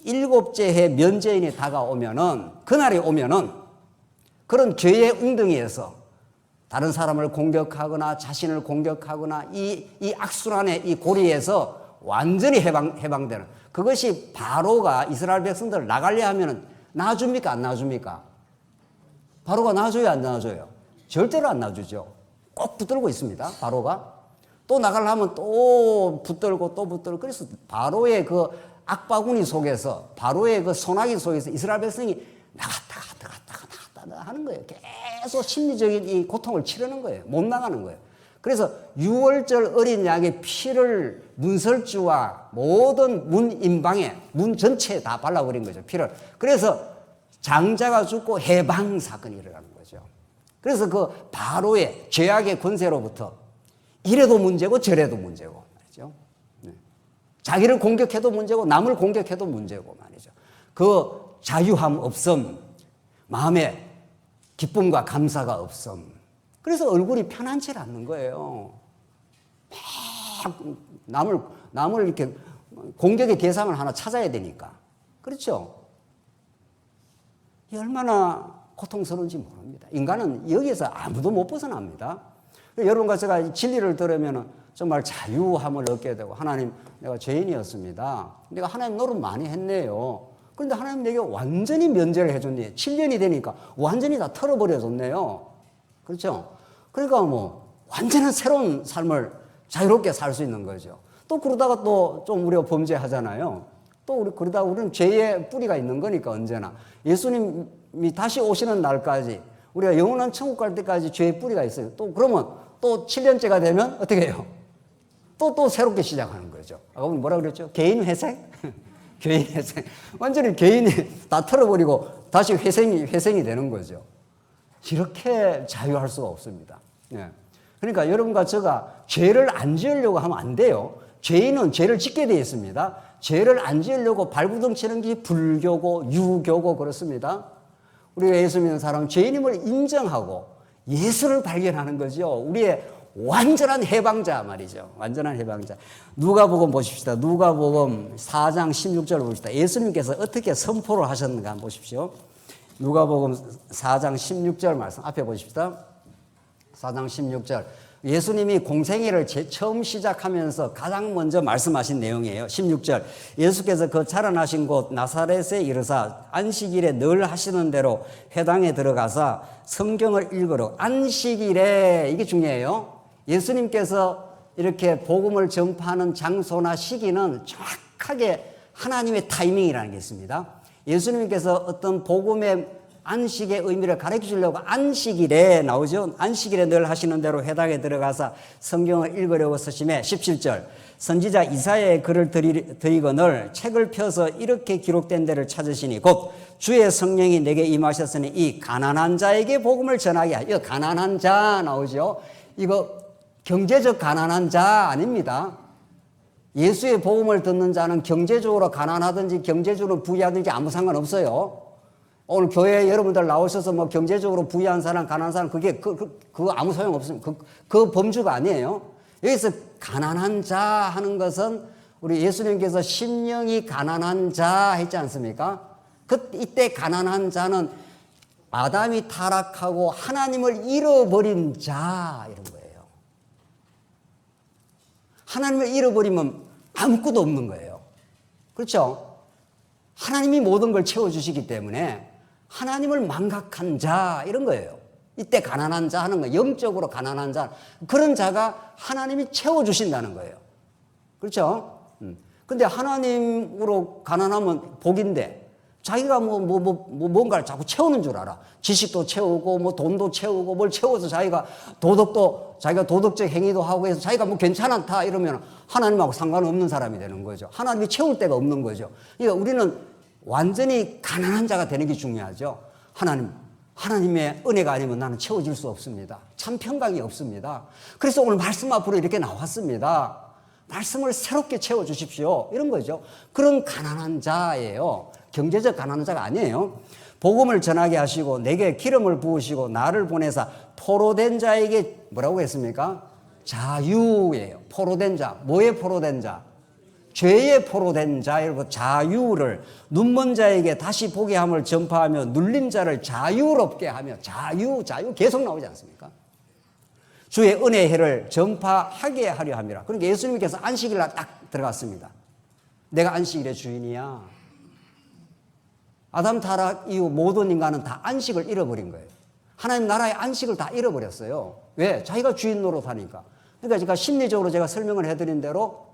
7째 해 면제인이 다가오면은, 그날이 오면은 그런 죄의 웅덩이에서 다른 사람을 공격하거나 자신을 공격하거나 이 악순환의 이 고리에서 완전히 해방되는, 그것이 바로가 이스라엘 백성들을 나가려 하면은 놔줍니까? 안 놔줍니까? 바로가 놔줘요? 안 놔줘요? 절대로 안 놔주죠. 꼭 붙들고 있습니다. 바로가. 또 나가려면 또 붙들고 또 붙들고. 그래서 바로의 그 악바구니 속에서, 바로의 그 소나기 속에서 이스라엘 백성이 나갔다 하는 거예요. 계속 심리적인 이 고통을 치르는 거예요. 못 나가는 거예요. 그래서 6월절 어린 양의 피를 문설주와 모든 문 인방에, 문 전체에 다 발라버린 거죠. 피를. 그래서 장자가 죽고 해방 사건이 일어나는 거죠. 그래서 그 바로의 죄악의 권세로부터 이래도 문제고 저래도 문제고 말이죠. 네. 자기를 공격해도 문제고 남을 공격해도 문제고 말이죠. 그 자유함 없음, 마음에 기쁨과 감사가 없음. 그래서 얼굴이 편안치 않는 거예요. 막 남을 이렇게 공격의 대상을 하나 찾아야 되니까. 그렇죠? 이 얼마나 고통스러운지 모릅니다. 인간은 여기에서 아무도 못 벗어납니다. 여러분과 제가 진리를 들으면 정말 자유함을 얻게 되고, 하나님, 내가 죄인이었습니다. 내가 하나님 노릇 많이 했네요. 그런데 하나님 내게 완전히 면제를 해줬네요. 7년이 되니까 완전히 다 털어버려줬네요. 그렇죠? 그러니까 뭐 완전한 새로운 삶을 자유롭게 살 수 있는 거죠. 또 그러다가 또 좀 우리가 범죄하잖아요. 또 그러다가 우리는 죄의 뿌리가 있는 거니까 언제나. 예수님이 다시 오시는 날까지, 우리가 영원한 천국 갈 때까지 죄의 뿌리가 있어요. 또 그러면 또 7년째가 되면 어떻게 해요? 또 새롭게 시작하는 거죠. 아까 뭐라 그랬죠? 개인 회생? 개인 회생. 완전히 개인이 다 털어버리고 다시 회생이 되는 거죠. 이렇게 자유할 수가 없습니다. 예. 그러니까 여러분과 제가 죄를 안 지으려고 하면 안 돼요. 죄인은 죄를 짓게 되어 있습니다. 죄를 안 지으려고 발부둥 치는 게 불교고 유교고 그렇습니다. 우리가 예수 믿는 사람은 죄인임을 인정하고 예수를 발견하는 거죠. 우리의 완전한 해방자 말이죠. 완전한 해방자. 누가복음 보십시다. 누가복음 4장 16절 보십시다. 예수님께서 어떻게 선포를 하셨는가 한번 보십시오. 누가복음 4장 16절 말씀 앞에 보십시다. 4장 16절. 예수님이 공생애를 처음 시작하면서 가장 먼저 말씀하신 내용이에요. 16절. 예수께서 그 자라나신 곳 나사렛에 이르사 안식일에 늘 하시는 대로 회당에 들어가사 성경을 읽으러. 안식일에, 이게 중요해요. 예수님께서 이렇게 복음을 전파하는 장소나 시기는 정확하게 하나님의 타이밍이라는 게 있습니다. 예수님께서 어떤 복음의 안식의 의미를 가르쳐 주려고 안식일에 나오죠. 안식일에 늘 하시는 대로 회당에 들어가서 성경을 읽으려고 서심해. 17절. 선지자 이사야의 글을 드리거늘 책을 펴서 이렇게 기록된 데를 찾으시니 곧 주의 성령이 내게 임하셨으니 이 가난한 자에게 복음을 전하게 하여. 가난한 자 나오죠. 이거 경제적 가난한 자 아닙니다. 예수의 복음을 듣는 자는 경제적으로 가난하든지 경제적으로 부유하든지 아무 상관없어요. 오늘 교회에 여러분들 나오셔서 뭐 경제적으로 부유한 사람, 가난한 사람, 그게 그거 아무 소용 없습니다. 그 범주가 아니에요. 여기서 가난한 자 하는 것은 우리 예수님께서 심령이 가난한 자 했지 않습니까? 이때 가난한 자는 아담이 타락하고 하나님을 잃어버린 자 이런 거예요. 하나님을 잃어버리면 아무것도 없는 거예요. 그렇죠? 하나님이 모든 걸 채워주시기 때문에 하나님을 망각한 자 이런 거예요. 이때 가난한 자 하는 거, 영적으로 가난한 자, 그런 자가 하나님이 채워주신다는 거예요. 그렇죠? 근데 하나님으로 가난하면 복인데 자기가 뭔가를 자꾸 채우는 줄 알아. 지식도 채우고 뭐 돈도 채우고 뭘 채워서 자기가 도덕적 행위도 하고 해서 자기가 뭐 괜찮다 이러면 하나님하고 상관없는 사람이 되는 거죠. 하나님이 채울 데가 없는 거죠. 그러니까 우리는 완전히 가난한 자가 되는 게 중요하죠. 하나님의 은혜가 아니면 나는 채워질 수 없습니다. 참 평강이 없습니다. 그래서 오늘 말씀 앞으로 이렇게 나왔습니다. 말씀을 새롭게 채워주십시오. 이런 거죠. 그런 가난한 자예요. 경제적 가난한 자가 아니에요. 복음을 전하게 하시고 내게 기름을 부으시고 나를 보내사 포로된 자에게 뭐라고 했습니까? 자유예요. 포로된 자. 뭐에 포로된 자? 죄에 포로된 자의 자유를 눈먼 자에게 다시 보게 함을 전파하며 눌린 자를 자유롭게 하며 자유 계속 나오지 않습니까? 주의 은혜의 해를 전파하게 하려 함이라. 그러니까 예수님께서 안식일에 딱 들어갔습니다. 내가 안식일의 주인이야. 아담 타락 이후 모든 인간은 다 안식을 잃어버린 거예요. 하나님 나라의 안식을 다 잃어버렸어요. 왜? 자기가 주인 노릇하니까. 그러니까 제가 심리적으로 제가 설명을 해드린 대로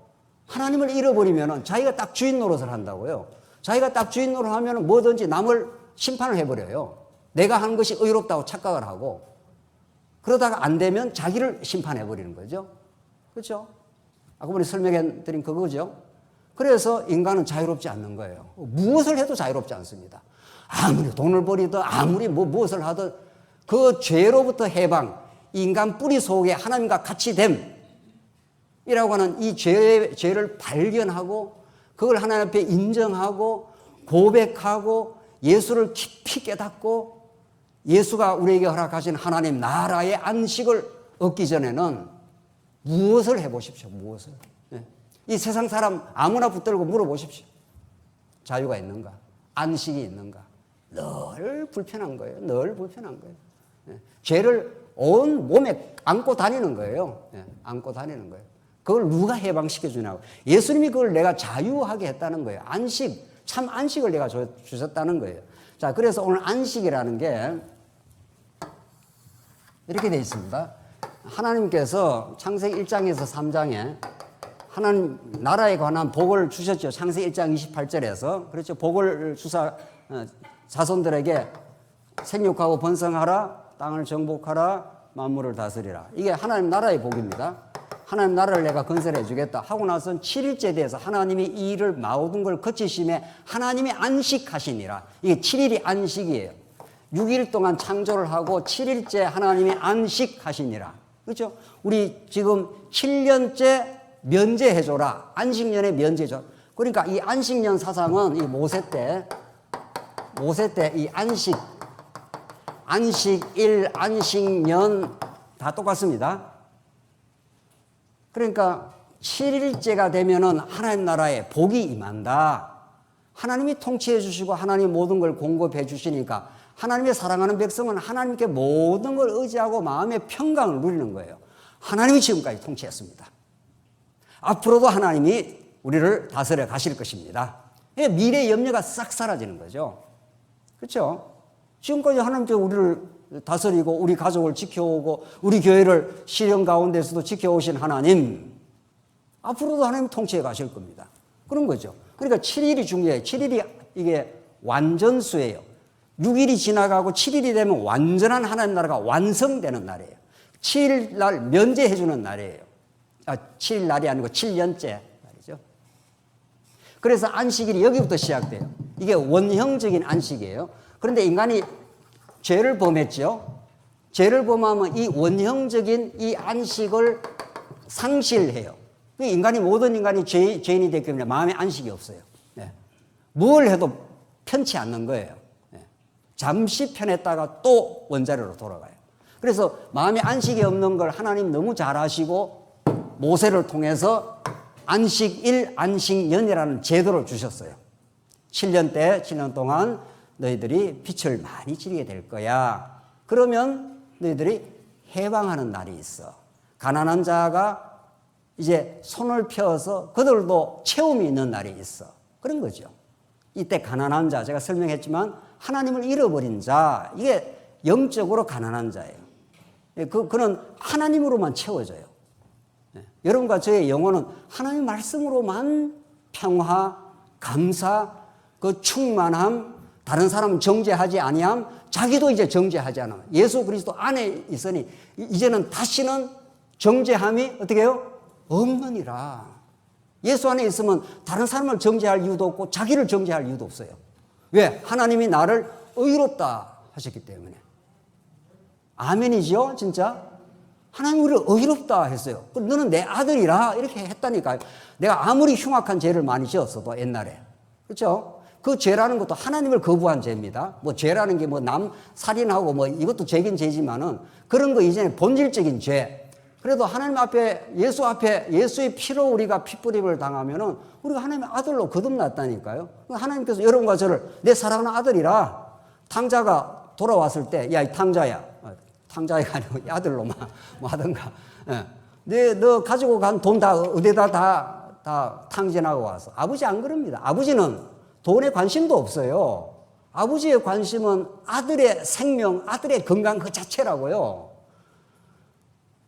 하나님을 잃어버리면 자기가 딱 주인 노릇을 한다고요. 자기가 딱 주인 노릇을 하면 뭐든지 남을 심판을 해버려요. 내가 하는 것이 의롭다고 착각을 하고 그러다가 안 되면 자기를 심판해버리는 거죠. 그렇죠? 아까 우리 설명해 드린 그거죠. 그래서 인간은 자유롭지 않는 거예요. 무엇을 해도 자유롭지 않습니다. 아무리 돈을 벌이든 아무리 무엇을 하든 그 죄로부터 해방, 인간 뿌리 속에 하나님과 같이 됨이라고 하는 이 죄를 발견하고 그걸 하나님 앞에 인정하고 고백하고 예수를 깊이 깨닫고 예수가 우리에게 허락하신 하나님 나라의 안식을 얻기 전에는 무엇을 해보십시오. 무엇을. 이 세상 사람 아무나 붙들고 물어보십시오. 자유가 있는가? 안식이 있는가? 늘 불편한 거예요. 늘 불편한 거예요. 죄를 온 몸에 안고 다니는 거예요. 안고 다니는 거예요. 그걸 누가 해방시켜 주냐고. 예수님이 그걸 내가 자유하게 했다는 거예요. 안식, 참 안식을 내가 주셨다는 거예요. 자, 그래서 오늘 안식이라는 게 이렇게 되어 있습니다. 하나님께서 창세기 1장에서 3장에 하나님 나라에 관한 복을 주셨죠. 창세기 1장 28절에서. 그렇죠. 복을 주사 자손들에게 생육하고 번성하라, 땅을 정복하라, 만물을 다스리라. 이게 하나님 나라의 복입니다. 하나님 나라를 내가 건설해 주겠다 하고 나선 7일째 돼서 하나님이 이 일을 모든 걸 거치심에 하나님이 안식하시니라. 이게 7일이 안식이에요. 6일 동안 창조를 하고 7일째 하나님이 안식하시니라. 그렇죠? 우리 지금 7년째 면제해줘라. 안식년에 면제해줘. 그러니까 이 안식년 사상은 이 모세 때 이 안식일, 안식년 다 똑같습니다. 그러니까 7일째가 되면은 하나님 나라에 복이 임한다. 하나님이 통치해 주시고 하나님이 모든 걸 공급해 주시니까 하나님의 사랑하는 백성은 하나님께 모든 걸 의지하고 마음의 평강을 누리는 거예요. 하나님이 지금까지 통치했습니다. 앞으로도 하나님이 우리를 다스려 가실 것입니다. 미래의 염려가 싹 사라지는 거죠. 그렇죠? 지금까지 하나님께서 우리를 다스리고 우리 가족을 지켜오고 우리 교회를 시련 가운데서도 지켜오신 하나님, 앞으로도 하나님 통치해 가실 겁니다. 그런 거죠. 그러니까 7일이 중요해요. 7일이 이게 완전수예요. 6일이 지나가고 7일이 되면 완전한 하나님 나라가 완성되는 날이에요. 7일 날 면제해 주는 날이에요. 7일 날이 아니고 7년째 날이죠. 그래서 안식일이 여기부터 시작돼요. 이게 원형적인 안식이에요. 그런데 인간이 죄를 범했죠. 죄를 범하면 이 원형적인 이 안식을 상실해요. 모든 인간이 죄인이 됐기 때문에 마음에 안식이 없어요. 뭘 해도 편치 않는 거예요. 잠시 편했다가 또 원자료로 돌아가요. 그래서 마음에 안식이 없는 걸 하나님 너무 잘 아시고 모세를 통해서 안식일, 안식년이라는 제도를 주셨어요. 7년 동안 너희들이 빛을 많이 지르게 될 거야. 그러면 너희들이 해방하는 날이 있어. 가난한 자가 이제 손을 펴서 그들도 체험이 있는 날이 있어. 그런 거죠. 이때 가난한 자, 제가 설명했지만 하나님을 잃어버린 자, 이게 영적으로 가난한 자예요. 그는 하나님으로만 채워져요. 여러분과 저의 영혼은 하나님 말씀으로만 평화, 감사, 그 충만함, 다른 사람 정죄하지 아니함, 자기도 이제 정죄하지 않아. 예수 그리스도 안에 있으니 이제는 다시는 정죄함이 어떻게 해요? 없느니라. 예수 안에 있으면 다른 사람을 정죄할 이유도 없고 자기를 정죄할 이유도 없어요. 왜? 하나님이 나를 의롭다 하셨기 때문에. 아멘이죠, 진짜? 하나님 우리를 의롭다 했어요. 너는 내 아들이라 이렇게 했다니까요. 내가 아무리 흉악한 죄를 많이 지었어도 옛날에. 그렇죠? 그 죄라는 것도 하나님을 거부한 죄입니다. 뭐 죄라는 게 뭐 남 살인하고 뭐 이것도 죄긴 죄지만은 그런 거 이전에 본질적인 죄. 그래도 하나님 앞에 예수 앞에 예수의 피로 우리가 핏부림을 당하면은 우리가 하나님의 아들로 거듭났다니까요. 하나님께서 여러분과 저를 내 사랑하는 아들이라 탕자가 돌아왔을 때 야 이 탕자야. 탕자가 아니고 아들로 뭐 하든가. 예. 너 가지고 간 돈 다 어디다 다 탕진하고 와서. 아버지 안 그럽니다. 아버지는 돈에 관심도 없어요. 아버지의 관심은 아들의 생명, 아들의 건강 그 자체라고요.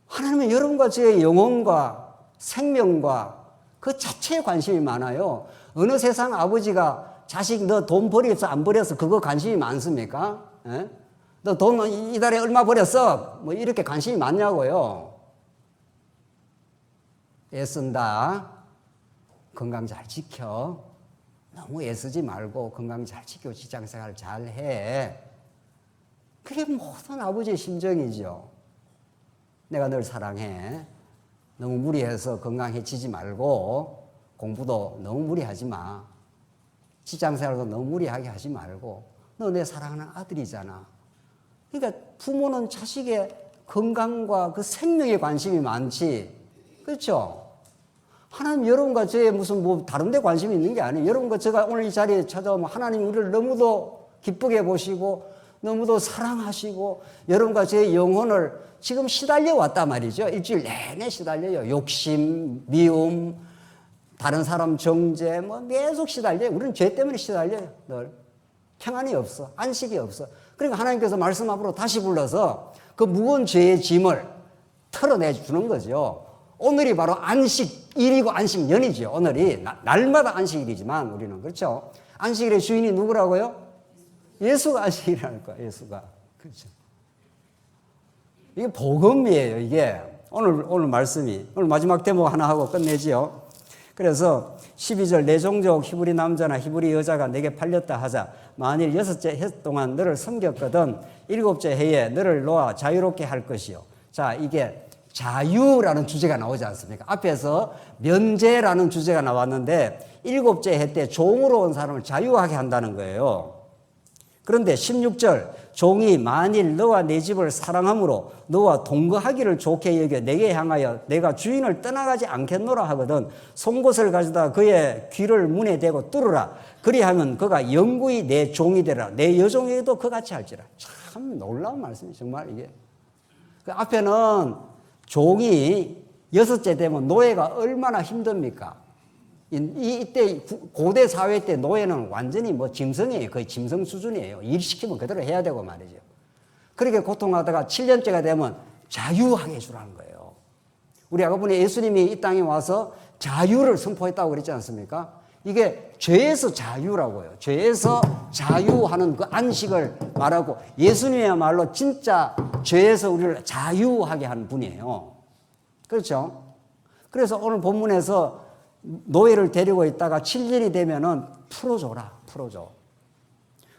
하나님은 여러분과 저의 영혼과 생명과 그 자체에 관심이 많아요. 어느 세상 아버지가 자식 너 돈 버렸어 안 버렸어 그거 관심이 많습니까? 예? 너 돈 이달에 얼마 버렸어? 뭐 이렇게 관심이 많냐고요. 애쓴다. 건강 잘 지켜. 너무 애쓰지 말고 건강 잘 지키고 직장생활 잘 해. 그게 모든 아버지의 심정이죠. 내가 널 사랑해. 너무 무리해서 건강해지지 말고 공부도 너무 무리하지 마. 직장생활도 너무 무리하게 하지 말고 너 내 사랑하는 아들이잖아. 그러니까 부모는 자식의 건강과 그 생명에 관심이 많지. 그렇죠? 하나님 여러분과 저의 무슨 뭐 다른 데 관심이 있는 게 아니에요. 여러분과 제가 오늘 이 자리에 찾아오면 하나님 우리를 너무도 기쁘게 보시고 너무도 사랑하시고 여러분과 저의 영혼을 지금 시달려 왔단 말이죠. 일주일 내내 시달려요. 욕심, 미움, 다른 사람 정죄 뭐 계속 시달려요. 우리는 죄 때문에 시달려요. 늘. 평안이 없어. 안식이 없어. 그러니까 하나님께서 말씀 앞으로 다시 불러서 그 무거운 죄의 짐을 털어내 주는 거죠. 오늘이 바로 안식일이고 안식년이죠. 오늘이 날마다 안식일이지만 우리는 그렇죠. 안식일의 주인이 누구라고요? 예수가 안식일이라는 거야. 예수가. 그렇죠. 이게 복음이에요. 이게 오늘 말씀이 오늘 마지막 대목 하나 하고 끝내지요. 그래서 12절 내 종족 히브리 남자나 히브리 여자가 내게 팔렸다 하자. 만일 6째 해 동안 너를 섬겼거든 7째 해에 너를 놓아 자유롭게 할 것이요. 자, 이게 자유라는 주제가 나오지 않습니까? 앞에서 면제라는 주제가 나왔는데 7째 해 때 종으로 온 사람을 자유하게 한다는 거예요. 그런데 16절 종이 만일 너와 내 집을 사랑함으로 너와 동거하기를 좋게 여겨 내게 향하여 내가 주인을 떠나가지 않겠노라 하거든 송곳을 가져다 그의 귀를 문에 대고 뚫으라. 그리하면 그가 영구히 내 종이 되라. 내 여종에게도 그같이 할지라. 참 놀라운 말씀이에요. 정말 이게. 그 앞에는 종이 6째 되면 노예가 얼마나 힘듭니까? 이때 고대 사회 때 노예는 완전히 뭐 짐승이에요. 거의 짐승 수준이에요. 일 시키면 그대로 해야 되고 말이죠. 그렇게 고통하다가 7년째가 되면 자유하게 해주라는 거예요. 우리 아까분에 예수님이 이 땅에 와서 자유를 선포했다고 그랬지 않습니까? 이게 죄에서 자유라고요. 죄에서 자유하는 그 안식을 말하고 예수님이야말로 진짜 죄에서 우리를 자유하게 하는 분이에요. 그렇죠? 그래서 오늘 본문에서 노예를 데리고 있다가 7년이 되면은 풀어줘라, 풀어줘.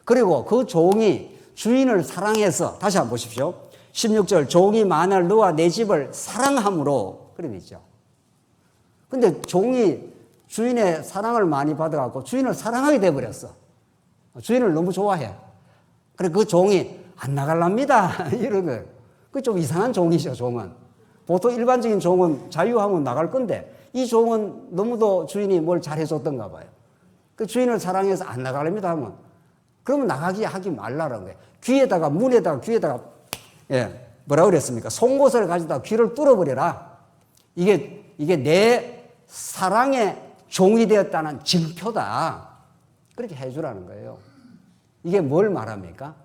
그리고 그 종이 주인을 사랑해서, 다시 한번 보십시오. 16절, 종이 만일 너와 내 집을 사랑함으로, 그렇게 있죠. 근데 종이 주인의 사랑을 많이 받아갖고 주인을 사랑하게 돼버렸어. 주인을 너무 좋아해. 그래, 그 종이 안 나갈랍니다. 이런 거예요. 그 좀 이상한 종이죠, 종은. 보통 일반적인 종은 자유하면 나갈 건데, 이 종은 너무도 주인이 뭘 잘해줬던가 봐요. 그 주인을 사랑해서 안 나가랍니다 하면 그러면 나가기 하기 말라는 거예요. 귀에다가 문에다가 귀에다가 뭐라 그랬습니까? 송곳을 가져다 귀를 뚫어버려라. 이게 내 사랑의 종이 되었다는 증표다. 그렇게 해주라는 거예요. 이게 뭘 말합니까?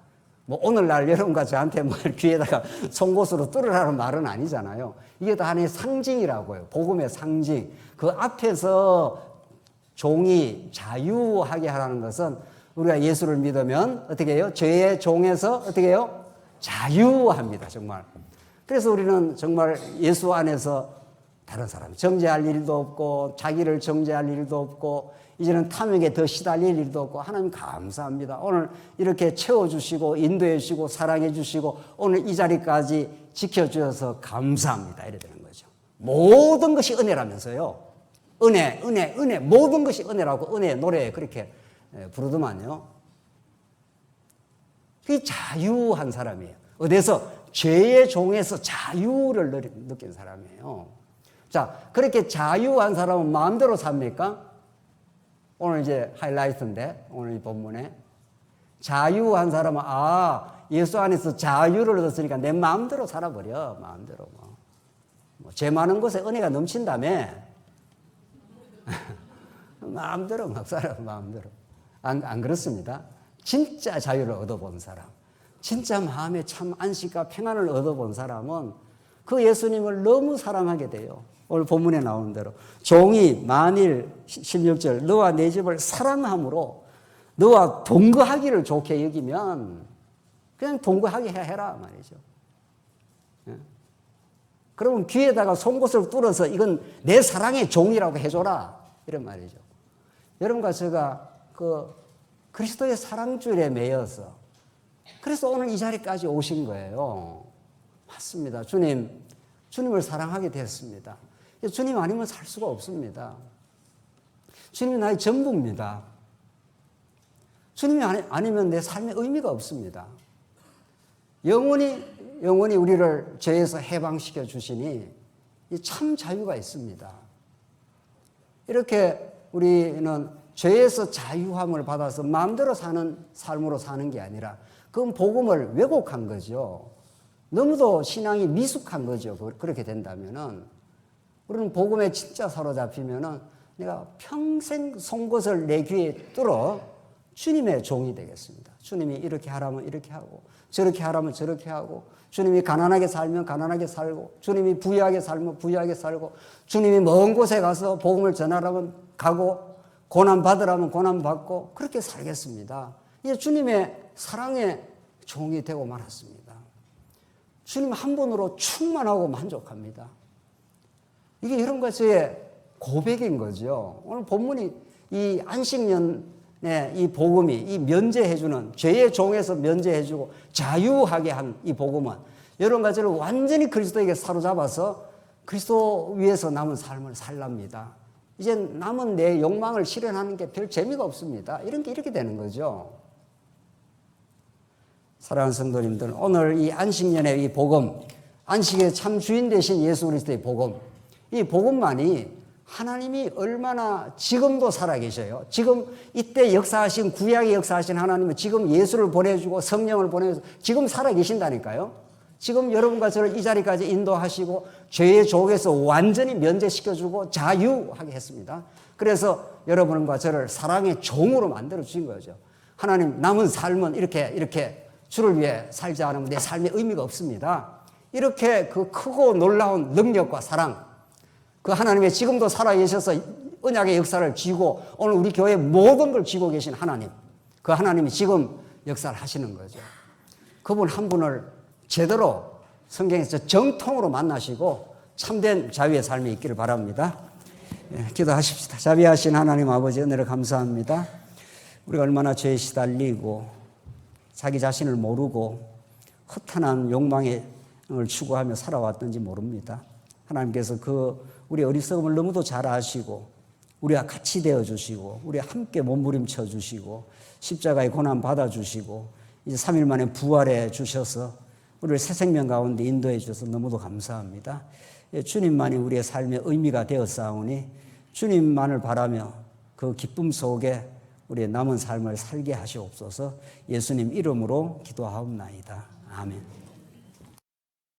뭐 오늘날 여러분과 저한테 뭐 귀에다가 송곳으로 뚫으라는 말은 아니잖아요. 이게 다 하나의 상징이라고요. 복음의 상징. 그 앞에서 종이 자유하게 하라는 것은 우리가 예수를 믿으면 어떻게 해요? 죄의 종에서 어떻게 해요? 자유합니다. 정말. 그래서 우리는 정말 예수 안에서 다른 사람 정죄할 일도 없고 자기를 정죄할 일도 없고 이제는 탐욕에 더 시달릴 일도 없고 하나님 감사합니다. 오늘 이렇게 채워주시고 인도해 주시고 사랑해 주시고 오늘 이 자리까지 지켜주셔서 감사합니다. 이래 되는 거죠. 모든 것이 은혜라면서요. 은혜 모든 것이 은혜라고 은혜 노래에 그렇게 부르더만요. 그게 자유한 사람이에요. 어디서? 죄의 종에서 자유를 느낀 사람이에요. 자, 그렇게 자유한 사람은 마음대로 삽니까? 오늘 이제 하이라이트인데, 오늘 이 본문에. 자유한 사람은, 예수 안에서 자유를 얻었으니까 내 마음대로 살아버려. 마음대로. 죄 많은 곳에 은혜가 넘친다며. 마음대로 막 살아, 마음대로. 안 그렇습니다. 진짜 자유를 얻어본 사람. 진짜 마음에 참 안식과 평안을 얻어본 사람은 그 예수님을 너무 사랑하게 돼요. 오늘 본문에 나오는 대로 종이 만일 16절 너와 내 집을 사랑함으로 너와 동거하기를 좋게 여기면 그냥 동거하게 해라 말이죠. 그러면 귀에다가 송곳을 뚫어서 이건 내 사랑의 종이라고 해줘라 이런 말이죠. 여러분과 제가 그 그리스도의 사랑줄에 매여서 그래서 오늘 이 자리까지 오신 거예요. 맞습니다. 주님을 사랑하게 됐습니다. 주님 아니면 살 수가 없습니다. 주님이 나의 전부입니다. 주님이 아니면 내 삶에 의미가 없습니다. 영원히 우리를 죄에서 해방시켜 주시니 참 자유가 있습니다. 이렇게 우리는 죄에서 자유함을 받아서 마음대로 사는 삶으로 사는 게 아니라 그건 복음을 왜곡한 거죠. 너무도 신앙이 미숙한 거죠. 그렇게 된다면은 우리는 복음에 진짜 사로잡히면은 내가 평생 송곳을 내 귀에 뚫어 주님의 종이 되겠습니다. 주님이 이렇게 하라면 이렇게 하고 저렇게 하라면 저렇게 하고 주님이 가난하게 살면 가난하게 살고 주님이 부유하게 살면 부유하게 살고 주님이 먼 곳에 가서 복음을 전하라면 가고 고난 받으라면 고난 받고 그렇게 살겠습니다. 이제 주님의 사랑의 종이 되고 말았습니다. 주님 한 분으로 충만하고 만족합니다. 이게 여러분과 저의 고백인 거죠. 오늘 본문이 이 안식년의 이 복음이 이 면제해주는 죄의 종에서 면제해주고 자유하게 한 이 복음은 여러분과 저를 완전히 그리스도에게 사로잡아서 그리스도 위에서 남은 삶을 살랍니다. 이제 남은 내 욕망을 실현하는 게 별 재미가 없습니다. 이렇게 되는 거죠. 사랑하는 성도님들, 오늘 이 안식년의 이 복음, 안식의 참 주인 되신 예수 그리스도의 복음, 이 복음만이 하나님이 얼마나 지금도 살아계셔요. 지금 이때 역사하신 구약의 역사하신 하나님은 지금 예수를 보내주고 성령을 보내서 지금 살아계신다니까요. 지금 여러분과 저를 이 자리까지 인도하시고 죄의 족에서 완전히 면제시켜주고 자유하게 했습니다. 그래서 여러분과 저를 사랑의 종으로 만들어 주신 거죠. 하나님 남은 삶은 이렇게 주를 위해 살지 않으면 내 삶에 의미가 없습니다. 이렇게 그 크고 놀라운 능력과 사랑, 그 하나님의 지금도 살아계셔서 언약의 역사를 쥐고 오늘 우리 교회 모든 걸 쥐고 계신 하나님, 그 하나님이 지금 역사를 하시는 거죠. 그분 한 분을 제대로 성경에서 정통으로 만나시고 참된 자유의 삶이 있기를 바랍니다. 기도하십시다. 자비하신 하나님 아버지 은혜를 감사합니다. 우리가 얼마나 죄에 시달리고 자기 자신을 모르고 허탄한 욕망을 추구하며 살아왔던지 모릅니다. 하나님께서 우리 어리석음을 너무도 잘 아시고 우리와 같이 되어주시고 우리와 함께 몸부림쳐 주시고 십자가의 고난 받아주시고 이제 3일 만에 부활해 주셔서 우리를 새 생명 가운데 인도해 주셔서 너무도 감사합니다. 주님만이 우리의 삶의 의미가 되었사오니 주님만을 바라며 그 기쁨 속에 우리의 남은 삶을 살게 하시옵소서. 예수님 이름으로 기도하옵나이다. 아멘.